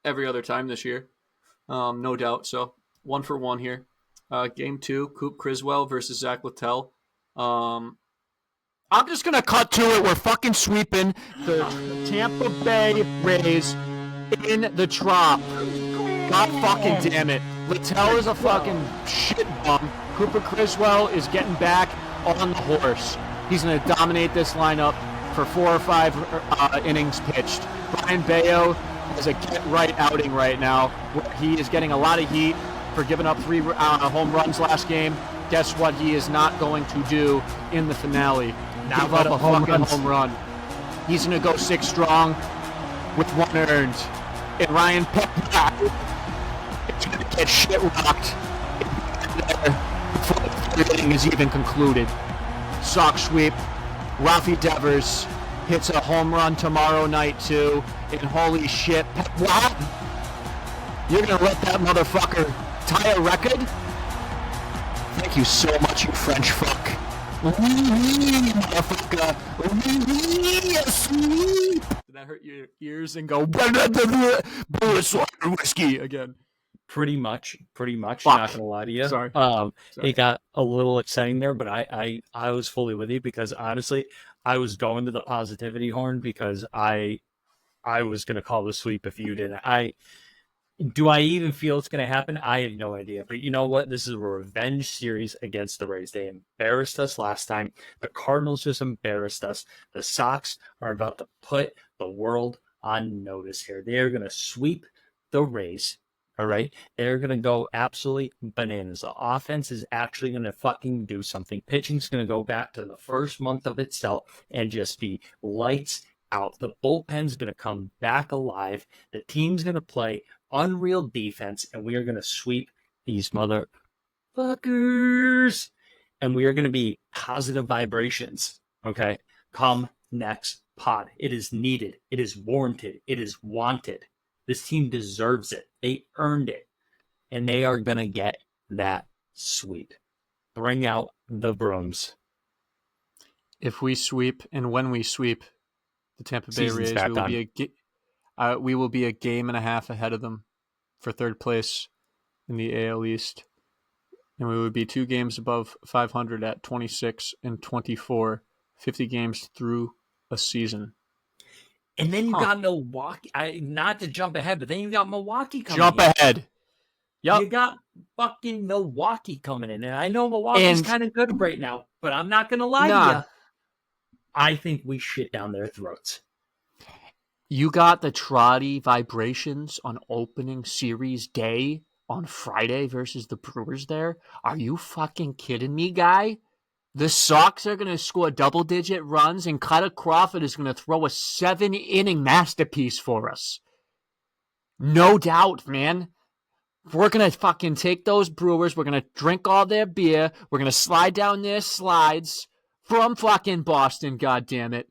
every other time this year. No doubt. So 1 for 1 here. Game 2, Coop Criswell versus Zach Littell. I'm just going to cut to it. We're fucking sweeping the Tampa Bay Rays in the Trop. God fucking damn it. Littell is a fucking shit bum. Cooper Criswell is getting back on the horse. He's going to dominate this lineup for 4 or 5 innings pitched. Brian Bayo has a get-right outing right now where he is getting a lot of heat for giving up 3 home runs last game. Guess what he is not going to do in the finale? Now Give up a fucking home run. He's going to go 6 strong with 1 earned. And Ryan Pepper is going to get shit rocked before the 3rd inning is even concluded. Sox sweep. Rafi Devers hits a home run tomorrow night too. And holy shit, what? You're going to let that motherfucker tie a record? Thank you so much, you French fuck. Motherfucker. Did that hurt your ears and go whiskey again? Pretty much. Fuck. Not gonna lie to you. Sorry. It got a little exciting there, but I was fully with you because honestly, I was going to the positivity horn because I was gonna call the sweep if you didn't. Do I even feel it's going to happen? I have no idea. But you know what? This is a revenge series against the Rays. They embarrassed us last time. The Cardinals just embarrassed us. The Sox are about to put the world on notice here. They are going to sweep the Rays. All right? They're going to go absolutely bananas. The offense is actually going to fucking do something. Pitching's going to go back to the first month of itself and just be lights out. The bullpen's going to come back alive. The team's going to play unreal defense, and we are going to sweep these motherfuckers. And we are going to be positive vibrations, okay? Come next pod. It is needed. It is warranted. It is wanted. This team deserves it. They earned it. And they are going to get that sweep. Bring out the brooms. If we sweep, and when we sweep the Tampa Bay Rays, we will be a game and a half ahead of them for 3rd place in the AL East. And we would be 2 games above 500 at 26 and 24, 50 games through a season. And then you got Milwaukee. Not to jump ahead, but then you got Milwaukee coming Jump ahead. Yep. You got fucking Milwaukee coming in. And I know Milwaukee's kind of good right now, but I'm not going to lie to you. I think we shit down their throats. You got the Trotty vibrations on opening series day on Friday versus the Brewers there? Are you fucking kidding me, guy? The Sox are going to score double-digit runs, and Cutter Crawford is going to throw a 7-inning masterpiece for us. No doubt, man. We're going to fucking take those Brewers. We're going to drink all their beer. We're going to slide down their slides from fucking Boston, goddammit.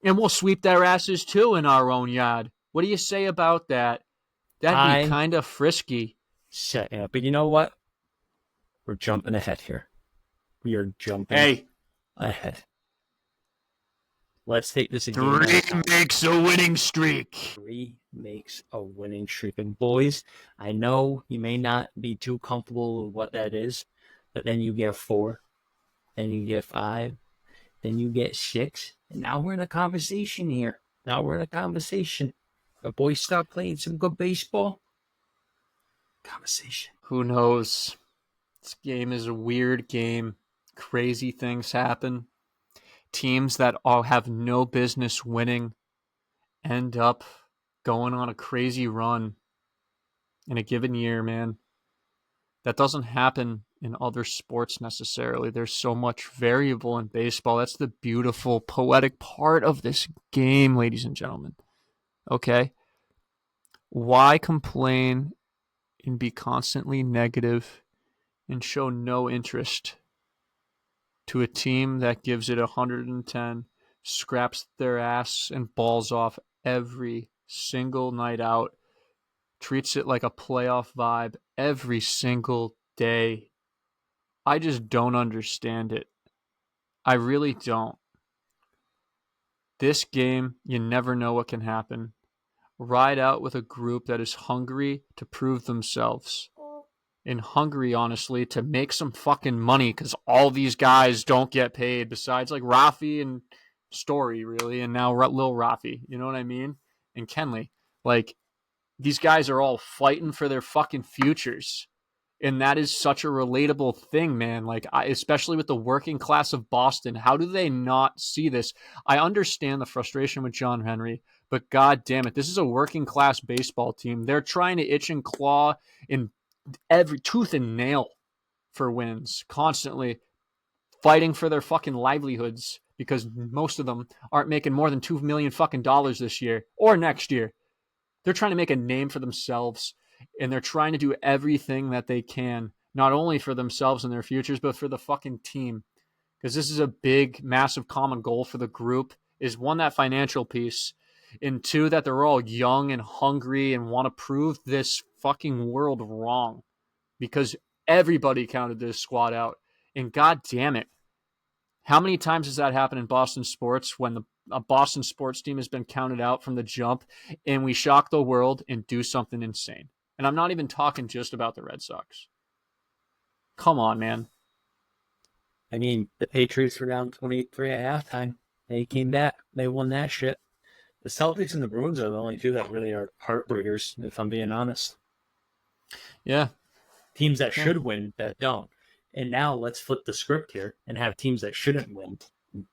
And we'll sweep their asses too in our own yard. What do you say about that? That'd be kind of frisky. Yeah, but you know what? We're jumping ahead here. We are jumping ahead. Let's take this again. 3 makes a winning streak. 3 makes a winning streak. And boys, I know you may not be too comfortable with what that is, but then you get 4, then you get 5, then you get 6, and now we're in a conversation here. The boys start playing some good baseball. Conversation. Who knows? This game is a weird game. Crazy things happen. Teams that all have no business winning end up going on a crazy run in a given year, man. That doesn't happen in other sports necessarily. There's so much variable in baseball. That's the beautiful, poetic part of this game, ladies and gentlemen. Okay? Why complain and be constantly negative and show no interest to a team that gives it 110, scraps their ass and balls off every single night out, treats it like a playoff vibe every single day? I just don't understand it. I really don't. This game, you never know what can happen. Ride out with a group that is hungry to prove themselves. And hungry, honestly, to make some fucking money, because all these guys don't get paid besides like Rafi and Story, really, and now Lil Rafi. You know what I mean? And Kenley. Like, these guys are all fighting for their fucking futures. And that is such a relatable thing, man. Like, especially with the working class of Boston, how do they not see this? I understand the frustration with John Henry, but god damn it, this is a working class baseball team. They're trying to itch and claw in every tooth and nail for wins, constantly fighting for their fucking livelihoods, because most of them aren't making more than $2 million fucking dollars this year or next year. They're trying to make a name for themselves, and they're trying to do everything that they can, not only for themselves and their futures, but for the fucking team. Because this is a big, massive common goal for the group, is 1, that financial piece, and 2, that they're all young and hungry and want to prove this fucking world wrong, because everybody counted this squad out. And god damn it, how many times has that happened in Boston sports when a Boston sports team has been counted out from the jump and we shock the world and do something insane? And I'm not even talking just about the Red Sox. Come on, man. I mean, the Patriots were down 23 at halftime. They came back. They won that shit. The Celtics and the Bruins are the only 2 that really are heartbreakers, if I'm being honest. Yeah. Teams that should win that don't. And now let's flip the script here and have teams that shouldn't win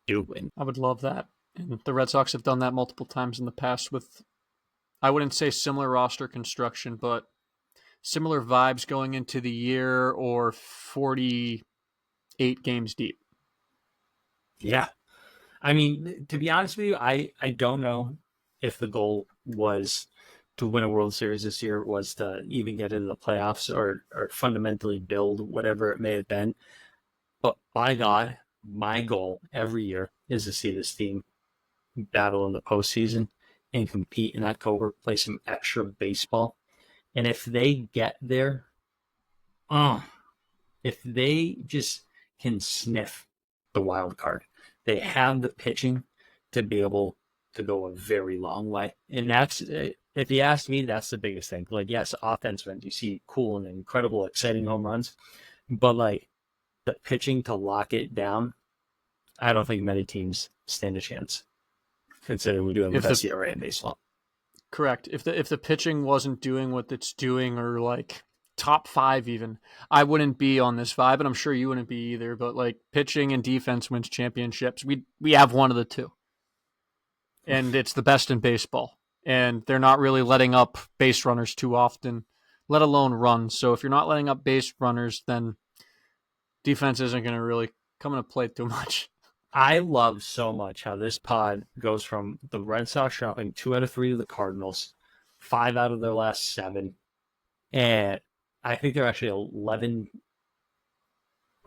do win. I would love that. And the Red Sox have done that multiple times in the past with, I wouldn't say similar roster construction, but similar vibes going into the year, or 48 games deep. Yeah. I mean, to be honest with you, I don't know if the goal was to win a World Series this year, was to even get into the playoffs or fundamentally build whatever it may have been. But by God, my goal every year is to see this team battle in the postseason and compete in October, play some extra baseball. And if they get there, if they just can sniff the wild card, they have the pitching to be able to go a very long way. And that's, if you ask me, that's the biggest thing. Like, yes, offense wins. You see cool and incredible, exciting home runs. But, like, the pitching to lock it down, I don't think many teams stand a chance, considering we do have the best ERA in baseball. Correct. If the pitching wasn't doing what it's doing, or like top 5 even, I wouldn't be on this vibe, and I'm sure you wouldn't be either. But like, pitching and defense wins championships. We have one of the 2. And it's the best in baseball. And they're not really letting up base runners too often, let alone runs. So if you're not letting up base runners, then defense isn't going to really come into play too much. I love so much how this pod goes from the Red Sox dropping 2 out of 3 to the Cardinals, 5 out of their last 7. And I think they're actually 11.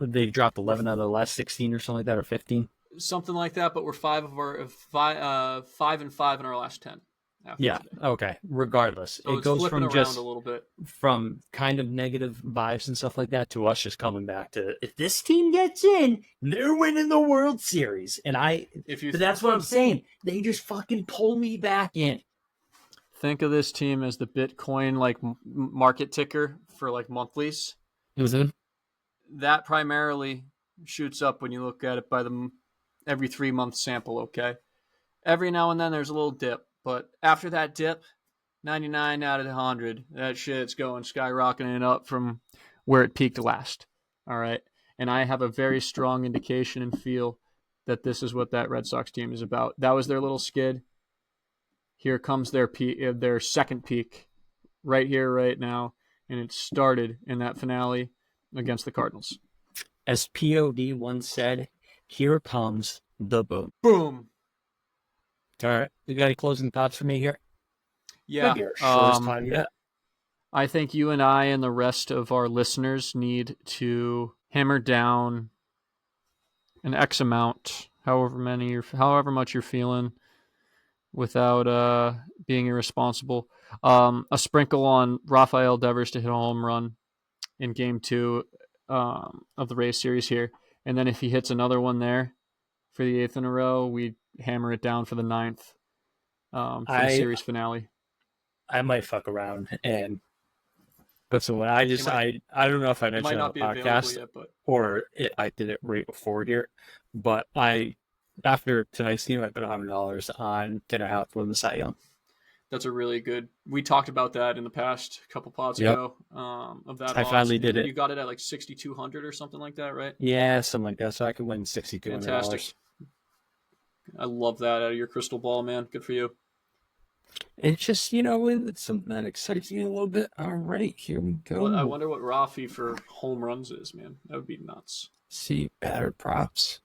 They dropped 11 out of the last 16 or something like that, or 15. Something like that. But we're 5 and 5 in our last 10. After Yeah. today. Okay. Regardless, So it it's goes flipping from around just a little bit. from kind of negative vibes and stuff like that to us just coming back to if this team gets in, they're winning the World Series. And but that's what I'm saying. They just fucking pull me back in. Think of this team as the Bitcoin like market ticker for like monthlies. It was in. That primarily shoots up when you look at it by the every 3-month sample. Okay, every now and then there's a little dip, but after that dip, 99 out of 100, that shit's going skyrocketing up from where it peaked last. All right, and I have a very strong indication and feel that this is what that Red Sox team is about. That was their little skid. Here comes their second peak, right here, right now, and it started in that finale against the Cardinals. As POD once said, here comes the boom. Boom. All right. You got any closing thoughts for me here? Yeah. Maybe our shortest time yet. I think you and I and the rest of our listeners need to hammer down an X amount, however much you're feeling, without being irresponsible. A sprinkle on Rafael Devers to hit a home run in Game 2 of the Rays series here, and then if he hits another one there for the 8th in a row, we hammer it down for the 9th for the series finale. I might fuck around and put someone. I don't know if I mentioned it on the podcast yet, but I did it right before here, but after tonight's game, I put $100 on Dinner House for the Cy Young. That's a really good. We talked about that in the past couple pods ago. Of that, I finally did it. You got it at like 6,200 or something like that, right? Yeah, something like that. So I could win $6,200. Fantastic. I love that out of your crystal ball, man. Good for you. It's just it's something that excites me a little bit. All right, here we go. Well, I wonder what Rafi for home runs is, man. That would be nuts. See, batter props.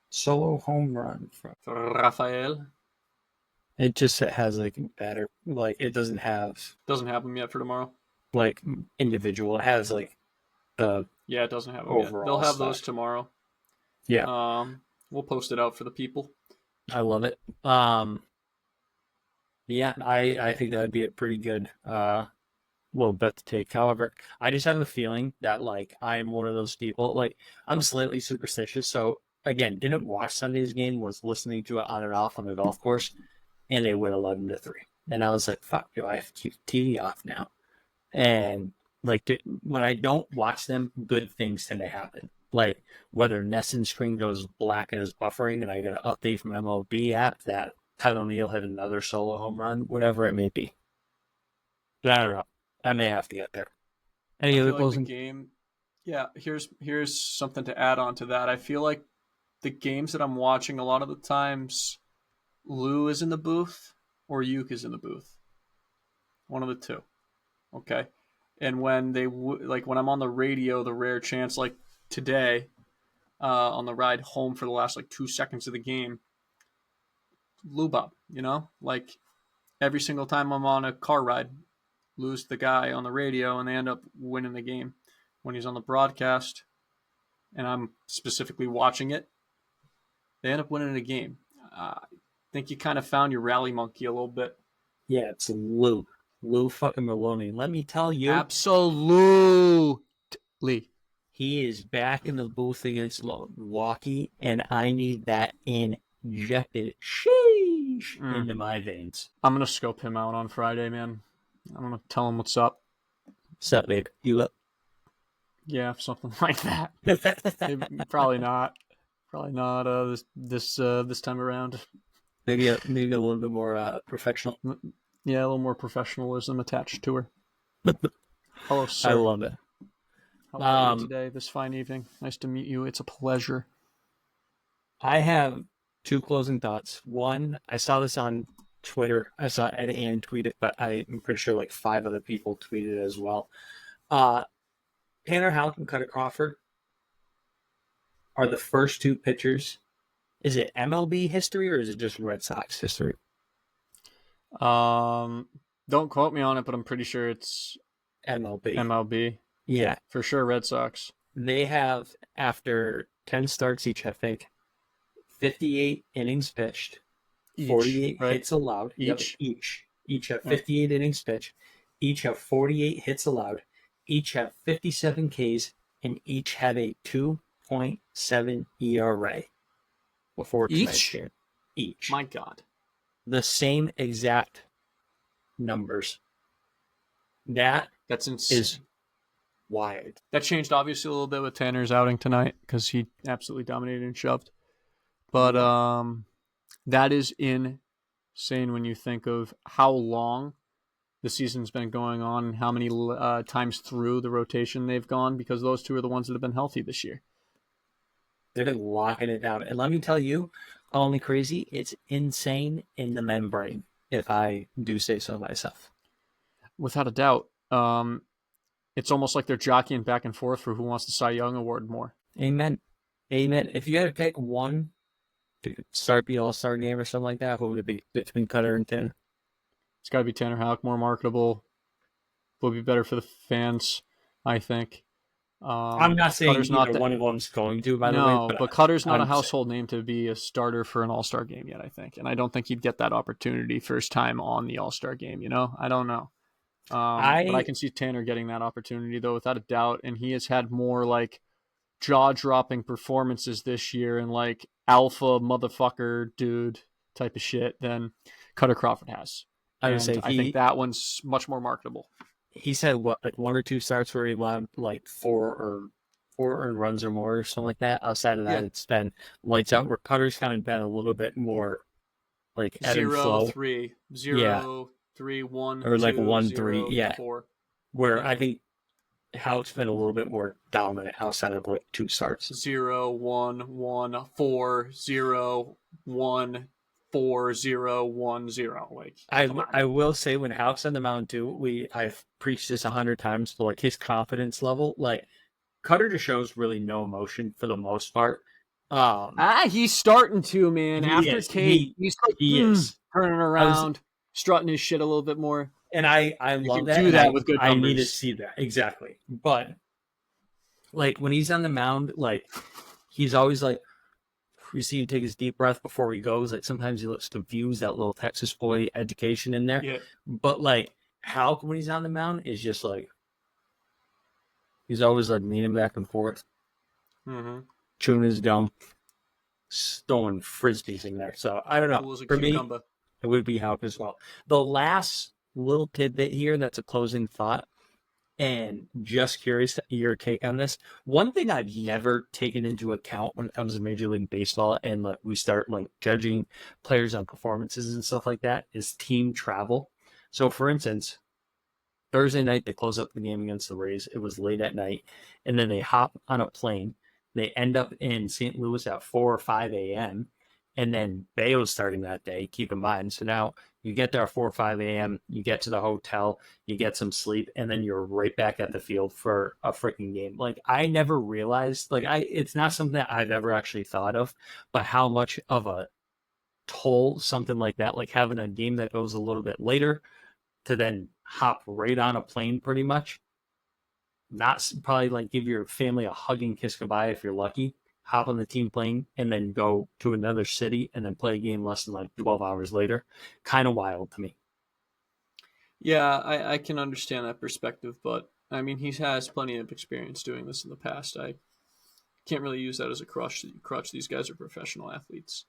Solo home run for Rafael. It just has like batter, like it doesn't have them yet for tomorrow. Like individual, it has like yeah, it doesn't have them overall. Yet. They'll have stuff. Those tomorrow. Yeah. We'll post it out for the people. I love it. Yeah, I think that would be a pretty good little bet to take. However, I just have a feeling that like I'm one of those people. Like I'm slightly superstitious, so again, didn't watch Sunday's game. Was listening to it on and off on the golf course. And they win 11-3. And I was like, fuck, do I have to keep the TV off now? And like when I don't watch them, good things tend to happen. Like whether Nesson's screen goes black and is buffering and I get an update from MLB app that Tyler O'Neill had another solo home run, whatever it may be. But I don't know. I may have to get there. Any other closing? Like the game, yeah, here's something to add on to that. I feel like the games that I'm watching a lot of the times Lou is in the booth or Yuke is in the booth. One of the two. Okay. And when when I'm on the radio, the rare chance like today on the ride home for the last like 2 seconds of the game, Lou Bob, like every single time I'm on a car ride, Lou's the guy on the radio and they end up winning the game. When he's on the broadcast and I'm specifically watching it, they end up winning the game. Think you kind of found your rally monkey a little bit. Yeah, it's Lou fucking Maloney. Let me tell you. Absolutely. He is back in the booth against Milwaukee, and I need that injected into my veins. I'm going to scope him out on Friday, man. I'm going to tell him what's up. What's up, babe? You up? Yeah, something like that. Probably not. Probably not this time around. Maybe a little bit more professional. Yeah, a little more professionalism attached to her. Hello, sir. I love it. How are you today, this fine evening? Nice to meet you. It's a pleasure. I have 2 closing thoughts. One, I saw this on Twitter. I saw Ed Ann tweet it, but I'm pretty sure like 5 other people tweeted it as well. Tanner Houck and Cutter Crawford are the first 2 pitchers. Is it MLB history or is it just Red Sox history? Don't quote me on it, but I'm pretty sure it's MLB. MLB. Yeah. For sure, Red Sox. They have, after 10 starts each, I think, 58 innings pitched, Each, 48 right? hits allowed. Each? Yep, each have 58 innings pitched. Each have 48 hits allowed. Each have 57 Ks, and each have a 2.7 ERA before tonight's Each? game. Each. My God. The same exact numbers. That That's insane. is wild. That changed obviously a little bit with Tanner's outing tonight because he absolutely dominated and shoved. But that is insane when you think of how long the season's been going on and how many times through the rotation they've gone, because those two are the ones that have been healthy this year. They've been locking it down. And let me tell you, only crazy, it's insane in the membrane, if I do say so myself. Without a doubt. It's almost like they're jockeying back and forth for who wants the Cy Young Award more. Amen. Amen. If you had to pick one to start the All-Star game or something like that, who would it be between Cutter and Tanner? It's got to be Tanner Houck, more marketable. Will be better for the fans, I think. I'm not saying Cutter's either one of them's going to, by the way. No, but Cutter's not a I'm household name to be a starter for an All-Star game yet, I think. And I don't think he'd get that opportunity first time on the All-Star game, you know? I don't know. But I can see Tanner getting that opportunity, though, without a doubt. And he has had more, like, jaw-dropping performances this year and, like, alpha motherfucker dude type of shit than Cutter Crawford has. I think that one's much more marketable. He's had, what, like 1 or 2 starts where he allowed, like, 4 earned runs or more or something like that. Outside of that, It's been lights out, where Cutter's kind of been a little bit more, like, ebb and flow. 0-3. 0-3-1, or like 2, 1-3, 0, 4. Where I think Houck's been a little bit more dominant outside of like 2 starts. 0-1-1-4, 0-1-4, 0-1-0. Like I will say, when Houck's on the mound too, I've preached this 100 times, but like his confidence level, like Cutter just shows really no emotion for the most part. He's starting to, man. After Kate, he's like, turning around, strutting his shit a little bit more. And I love that. Do that with good numbers. I need to see that. Exactly. But like when he's on the mound, like he's always like, you see him take his deep breath before he goes. Like sometimes he looks confused, that little Texas boy education in there. Yeah. But like Houck, when he's on the mound, is just like, he's always like leaning back and forth, chewing his gum, throwing frisbees in there. So I don't know. Cool as a For cucumber. me, it would be Houck as well. The last little tidbit here that's a closing thought, and just curious your take on this. One thing I've never taken into account when it comes to Major League Baseball, and like we start like judging players on performances and stuff like that, is team travel. So for instance, Thursday night they close up the game against the Rays. It was late at night, and then they hop on a plane. They end up in St. Louis at 4 or 5 a.m. And then Bayo's starting that day, keep in mind. So now you get there at 4 or 5 a.m., you get to the hotel, you get some sleep, and then you're right back at the field for a freaking game. Like, I never realized, it's not something that I've ever actually thought of, but how much of a toll something like that, like having a game that goes a little bit later to then hop right on a plane pretty much. Not probably like give your family a hug and kiss goodbye if you're lucky. Hop on the team plane and then go to another city and then play a game less than like 12 hours later. Kind of wild to me. Yeah, I can understand that perspective, but I mean, he has plenty of experience doing this in the past. I can't really use that as a crutch. These guys are professional athletes.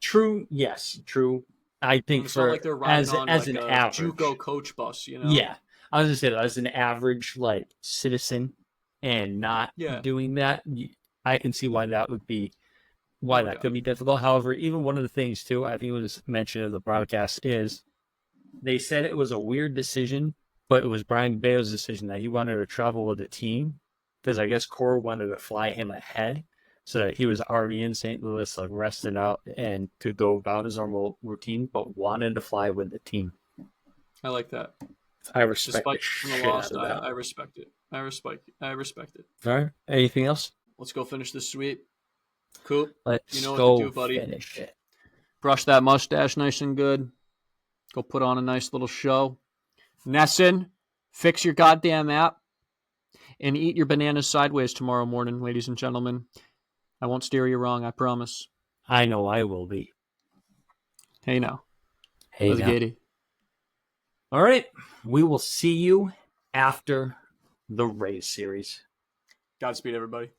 True. Yes. True. I think it's for not like they're riding on as like an a average JUCO coach bus, you know? Yeah. I was going to say that as an average like citizen and not doing that, I can see why that would be, that could be difficult. However, even one of the things too, I think it was mentioned in the broadcast, is they said it was a weird decision, but it was Brian Bayo's decision that he wanted to travel with the team because I guess Core wanted to fly him ahead so that he was already in St. Louis, like resting up and could go about his normal routine, but wanted to fly with the team. I like that. I respect Despite the loss, I respect it. I respect it. All right. Anything else? Let's go finish this sweep. Cool. Let's you know go what to do, buddy. Finish it. Brush that mustache nice and good. Go put on a nice little show. Nesson, Fix your goddamn app and eat your bananas sideways tomorrow morning, ladies and gentlemen. I won't steer you wrong, I promise. I know I will be. Hey now. Hey Let's now. get it. All right. We will see you after the Rays series. Godspeed, everybody.